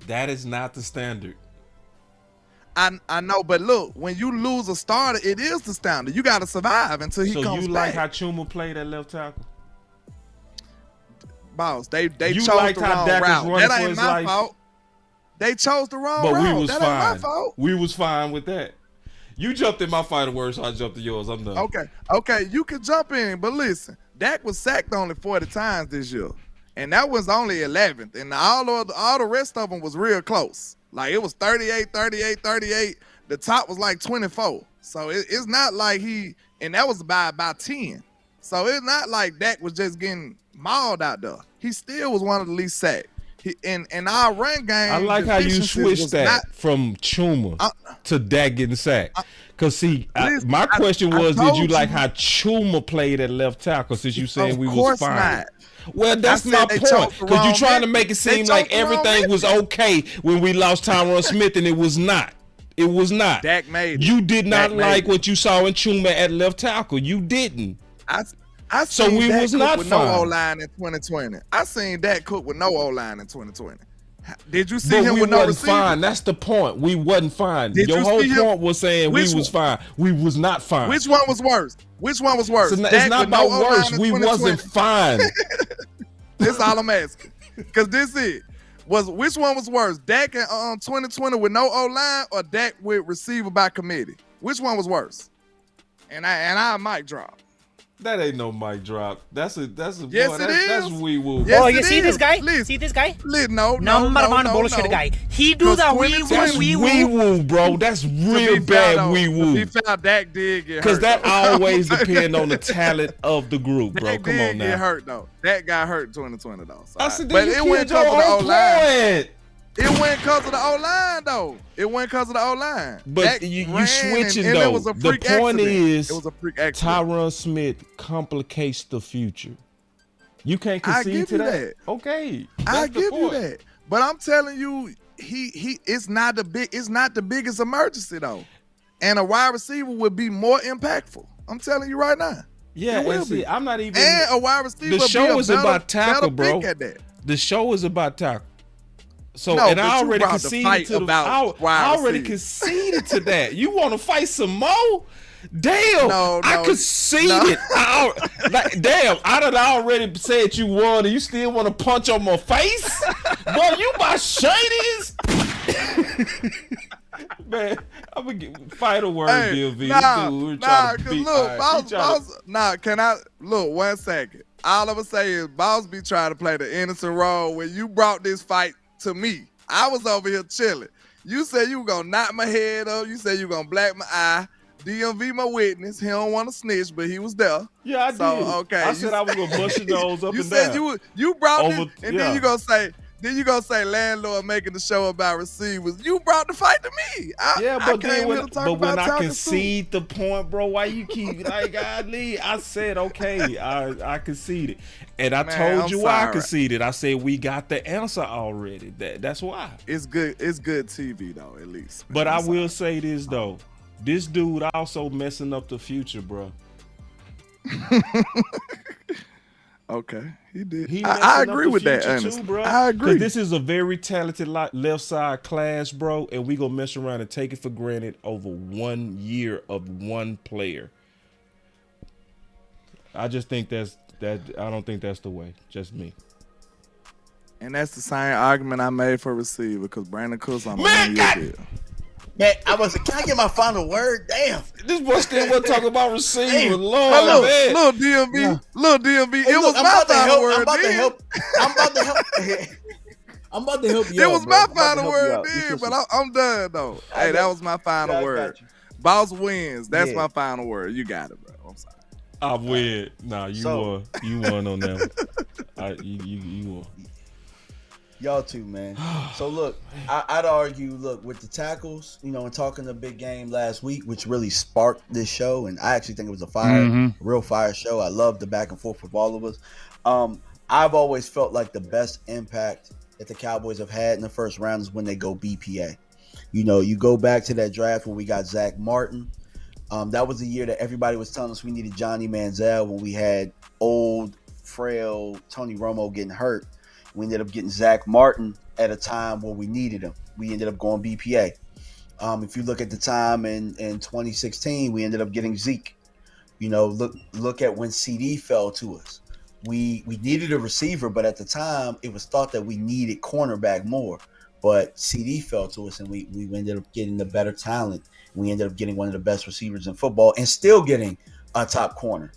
That is not the standard. I know, but look, when you lose a starter, it is the standard. You got to survive until he comes back. So you like how Chuma played at left tackle? Boss, they chose the wrong route. That ain't my fault. They chose the wrong route. But we was fine. Ain't my fault. We was fine with that. You jumped in my final word, so I jumped in yours. I'm done. Okay, you can jump in, but listen, Dak was sacked only 40 times this year, and that was only 11th, and all the rest of them was real close. Like, it was 38, 38, 38. The top was like 24. So it's not like and that was by about 10. So it's not like Dak was just getting mauled out there. He still was one of the least sacked. In our run game, I like how you switched that from Chuma to Dak getting sacked. Because, see, my question was, did you like how Chuma played at left tackle since you saying we was fine? Not. Well, that's my point. Because you're trying to make it seem like everything was okay when we lost Tyron Smith, and it was not. It was not. Dak made it. You did not like what you saw in Chuma at left tackle. You didn't. I seen so we Dak was Cook not with fine. No O-line in 2020. I seen Dak Cook with no O-line in 2020. Did you see him with no receiver? Fine. That's the point. We wasn't fine. Your whole point was saying we was fine. We was not fine. Which one was worse? Which one was worse? So it's not about worse. We wasn't fine. That's all I'm asking. Because this is which one was worse? Dak in 2020 with no O-line or Dak with receiver by committee? Which one was worse? And I might drop. That ain't no mic drop. That's yes, boy, it is. That's wee woo. Yes, oh, you see this guy? See this guy? Number one bullshit guy. He do the wee woo, bro. That's real bad wee woo. He found Dak did get hurt. Because that always depend on the talent of the group, bro. Dak Come on now. Get hurt though. That got hurt in 2020 though. So I said, but it went because of the O-line. It went because of the O-line, though. It went because of the O-line. But you switching, and though. It was a freak the point accident. is, it was a freak accident. Tyron Smith complicates the future. You can't concede to that. Okay. I give you that. But I'm telling you, it's not the biggest emergency, though. And a wide receiver would be more impactful. I'm telling you right now. Yeah, and see, I'm not even. And a wide receiver. The show is about tackle, bro. The show is about tackle. So no, and I already conceded to I already conceded to that. You want to fight some more? Damn, I conceded. Damn, I done already said you won, and you still want to punch on my face? Boy, you my shadies. Man, I'm gonna fight a word, DLV. Can I look 1 second? All I'm gonna say is Boss be trying to play the innocent role when you brought this fight to me. I was over here chilling. You said you were gonna knock my head up. You said you were gonna black my eye. DMV my witness. He don't want to snitch, but he was there. Yeah, I did. Okay. I said I was gonna bust your nose up and down. You said you brought it, and then you gonna say Landlord making the show about receivers. You brought the fight to me. But when I concede the point, bro, why you keep like I said okay, I conceded. And I told you why I conceded. I said we got the answer already. That's why. It's good TV though, at least. Man. But I will say this though. This dude also messing up the future, bro. Okay, he did. I agree with that, honestly. Bro. I agree. This is a very talented left side class, bro, and we gonna mess around and take it for granted over 1 year of one player. I just think I don't think that's the way. Just me. And that's the same argument I made for receiver because Brandon Cooks on a 1 year deal. Man, can I get my final word? Damn. This boy still want to talk about receiver. Lord, man. Little DMV. Hey, it was my final word. I'm about to help you. It was my final word, dude, but I'm done, though. Hey, that was my final word. Boss wins. That's my final word. You got it, bro. I'm sorry. I win. Nah, you won. You won on that. You won. Y'all too, man. So look, I'd argue, with the tackles, and talking the big game last week, which really sparked this show, and I actually think it was a real fire show. I love the back and forth with all of us. I've always felt like the best impact that the Cowboys have had in the first round is when they go BPA. You know, you go back to that draft when we got Zach Martin. That was the year that everybody was telling us we needed Johnny Manziel when we had old, frail Tony Romo getting hurt. We ended up getting Zach Martin at a time where we needed him. We ended up going BPA. If you look at the time in 2016, we ended up getting Zeke. You know, look at when CD fell to us. We needed a receiver, but at the time it was thought that we needed cornerback more. But CD fell to us, and we ended up getting the better talent. We ended up getting one of the best receivers in football, and still getting a top corner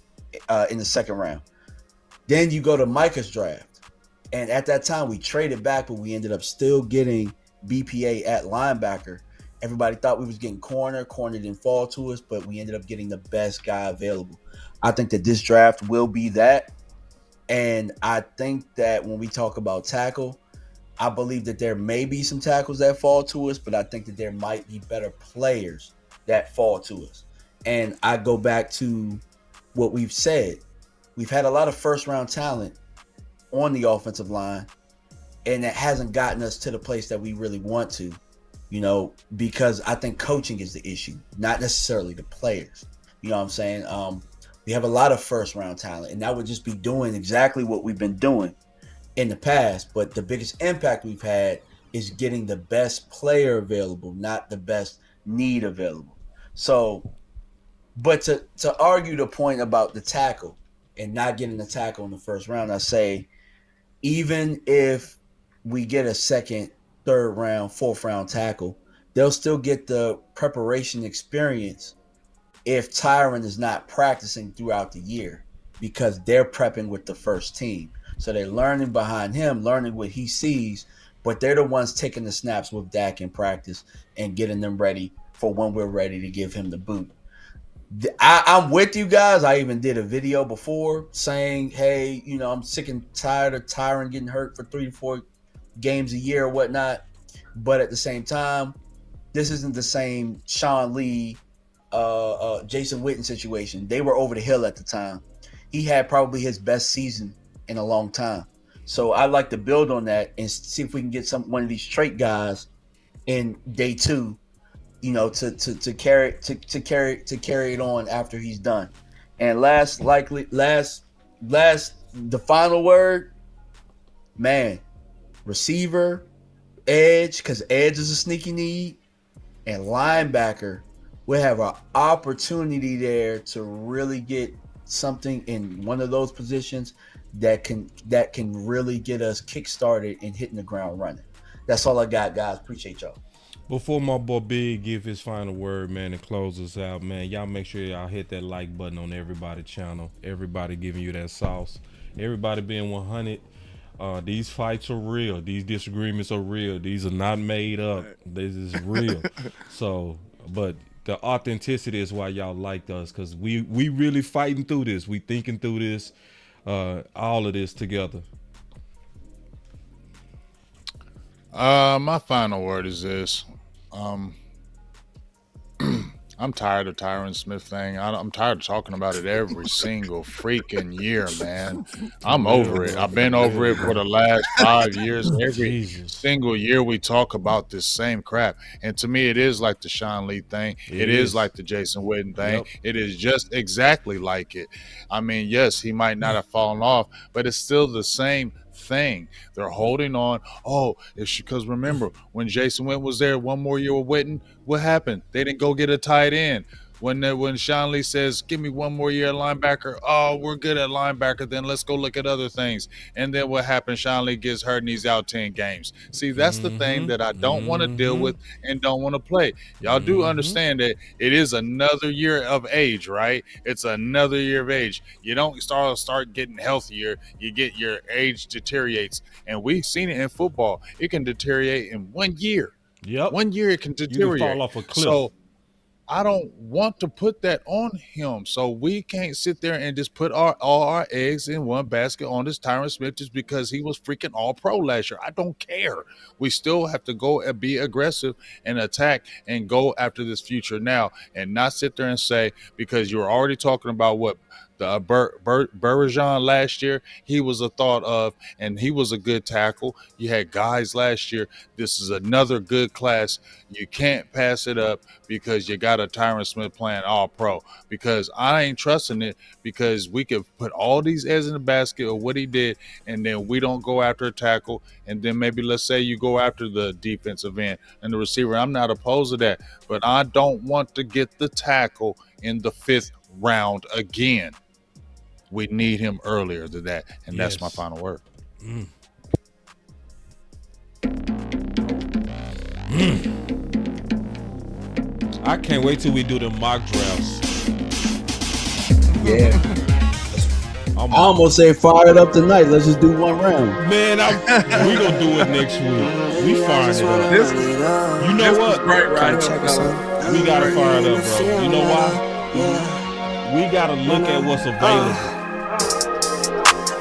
in the second round. Then you go to Micah's draft, and at that time we traded back, but we ended up still getting BPA at linebacker. Everybody thought we was getting corner. Corner didn't fall to us, but we ended up getting the best guy available. I think that this draft will be that. And I think that when we talk about tackle, I believe that there may be some tackles that fall to us, but I think that there might be better players that fall to us. And I go back to what we've said. We've had a lot of first-round talent on the offensive line, and it hasn't gotten us to the place that we really want to, you know, because I think coaching is the issue, not necessarily the players. You know what I'm saying? We have a lot of first-round talent, and that would just be doing exactly what we've been doing in the past. But the biggest impact we've had is getting the best player available, not the best need available. So, but to argue the point about the tackle and not getting the tackle in the first round, I say even if we get a second, third round, fourth round tackle, they'll still get the preparation experience if Tyron is not practicing throughout the year, because they're prepping with the first team. So they're learning behind him, learning what he sees, but they're the ones taking the snaps with Dak in practice and getting them ready for when we're ready to give him the boot. I'm with you guys. I even did a video before saying, hey, you know, I'm sick and tired of Tyron getting hurt for 3 to 4 games a year or whatnot. But at the same time, this isn't the same Sean Lee, Jason Witten situation. They were over the hill at the time. He had probably his best season in a long time. So I'd like to build on that and see if we can get one of these trait guys in day 2, you know, to carry it on after he's done. And last, the final word, man, receiver, edge, because edge is a sneaky need, and linebacker. We have an opportunity there to really get something in one of those positions that can really get us kick-started and hitting the ground running. That's all I got, guys. Appreciate y'all. Before my boy Big give his final word, man, and close us out, man, y'all make sure y'all hit that like button on everybody's channel. Everybody giving you that sauce. Everybody being 100. These fights are real. These disagreements are real. These are not made up. This is real. So, but the authenticity is why y'all liked us, because we really fighting through this. We thinking through this, all of this together. My final word is this. I'm tired of Tyron Smith thing. I'm tired of talking about it every single freaking year, man. I'm over it. I've been over it for the last 5 years. Every single year we talk about this same crap. And to me, it is like the Sean Lee thing. It is like the Jason Witten thing. Yep. It is just exactly like it. I mean, yes, he might not have fallen off, but it's still the same thing. They're holding on. Oh, it's because remember when Jason Witten was there 1 more year with Witten, what happened? They didn't go get a tight end. When Sean Lee says, give me 1 more year at linebacker, oh, we're good at linebacker, then let's go look at other things. And then what happens? Sean Lee gets hurt and he's out 10 games. See, that's the thing that I don't want to deal with and don't want to play. Y'all do understand that it is another year of age, right? It's another year of age. You don't start getting healthier. You get your age deteriorates. And we've seen it in football. It can deteriorate in 1 year. Yep. 1 year it can deteriorate. You can fall off a cliff. So I don't want to put that on him. So we can't sit there and just put all our eggs in one basket on this Tyron Smith just because he was freaking all pro last year. I don't care. We still have to go and be aggressive and attack and go after this future now and not sit there and say, because you're already talking about what The Bergeron last year, he was a thought of, and he was a good tackle. You had guys last year. This is another good class. You can't pass it up because you got a Tyron Smith playing all pro. Because I ain't trusting it, because we could put all these eggs in the basket of what he did, and then we don't go after a tackle, and then maybe let's say you go after the defensive end and the receiver. I'm not opposed to that, but I don't want to get the tackle in the 5th round again. We need him earlier than that, and that's my final word. I can't wait till we do the mock drafts. Yeah. I almost say fire it up tonight. Let's just do one round. Man, we gonna do it next week. We firing it up. You know what? We gotta fire it up, bro. You know why? We gotta look at what's available.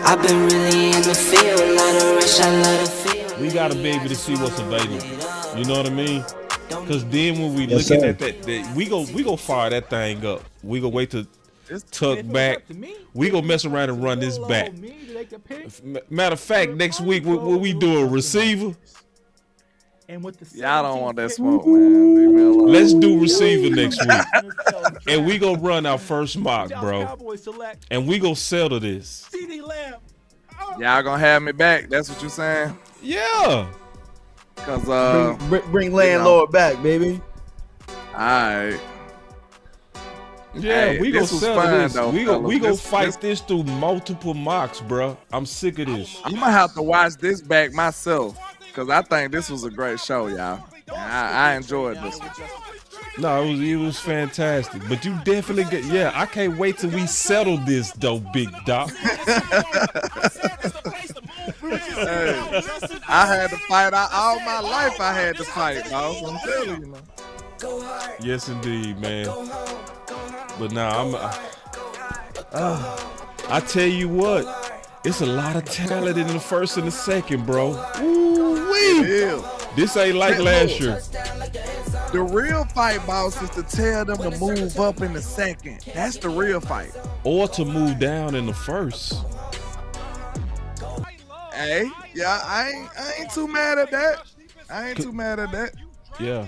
I've been really in the field, lot of rush, I love the field. We gotta be able to see what's available. You know what I mean? Because then when we looking at that, we go fire that thing up. We go wait to tuck back. We go mess around and run this back. Matter of fact, next week what we do, a receiver. Y'all don't want that smoke, man. Leave me alone. Let's do receiver next week. And we gonna run our first mock, bro. And we gonna settle this. Y'all gonna have me back. That's what you're saying? Yeah. Cause bring Landlord back, baby. Alright. Yeah, Hey, we gonna this was settle fun, this. though, We fellas. gonna This- fight this through multiple mocks, bro. I'm sick of this. I'm gonna have to watch this back myself, cause I think this was a great show, y'all. I enjoyed this one. No, it was fantastic. But you definitely get, I can't wait till we settle this though, Big Doc. Hey, I had to fight all my life. I had to fight, boss. I'm telling you, man. Yes, indeed, man. But now I tell you what, it's a lot of talent in the first and the second, bro. Ooh-wee. This ain't like last year. The real fight, boss, is to tell them to move up in the second. That's the real fight. Or to move down in the first. Hey, yeah, I ain't too mad at that. Yeah.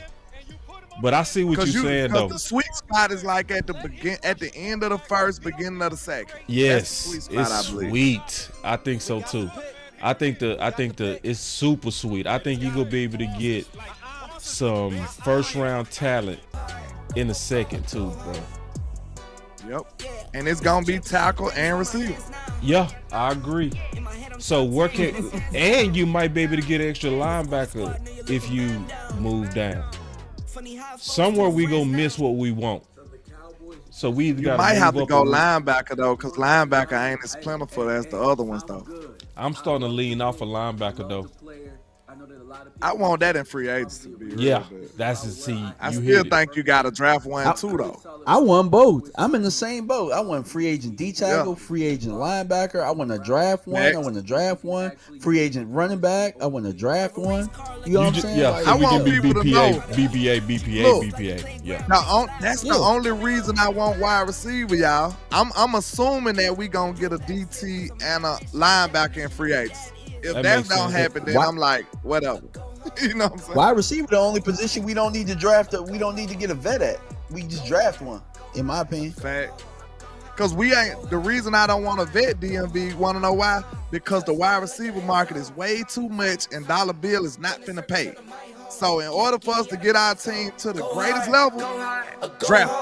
But I see what you're saying though. The sweet spot is like at the end of the first, beginning of the second. Yes, That's the sweet spot, it's I believe. sweet. I think so too. I think the it's super sweet. I think you're gonna be able to get some first round talent in the second too, bro. Yep. And it's gonna be tackle and receiver. Yeah, I agree. So and you might be able to get an extra linebacker if you move down. Somewhere we gonna miss what we want. So we either You might have to go linebacker though, because linebacker ain't as plentiful as the other ones though. I'm starting to lean off a linebacker though. I want that in free agency. To be real, Yeah, but that's the see. I still think you got to draft one too though. I won both. I'm in the same boat. I won free agent D tackle, free agent linebacker. I want to draft one. Next. I want to draft one. Free agent running back. I want to draft one. You know what I'm saying? Yeah, Like, I we want can be people to know. BPA. Look. BPA. Yeah. Now, that's the only reason I want wide receiver, y'all. I'm assuming that we gonna get a DT and a linebacker in free agency. If That that makes don't sense. happen, then I'm like, whatever. You know what I'm saying? wide receiver, the only position we don't need to draft. We don't need to get a vet at. We just draft one, in my opinion. Fact. Because we ain't, the reason I don't want to vet DMV, want to know why? Because the wide receiver market is way too much and dollar bill is not finna pay. So in order for us to get our team to the greatest level, draft.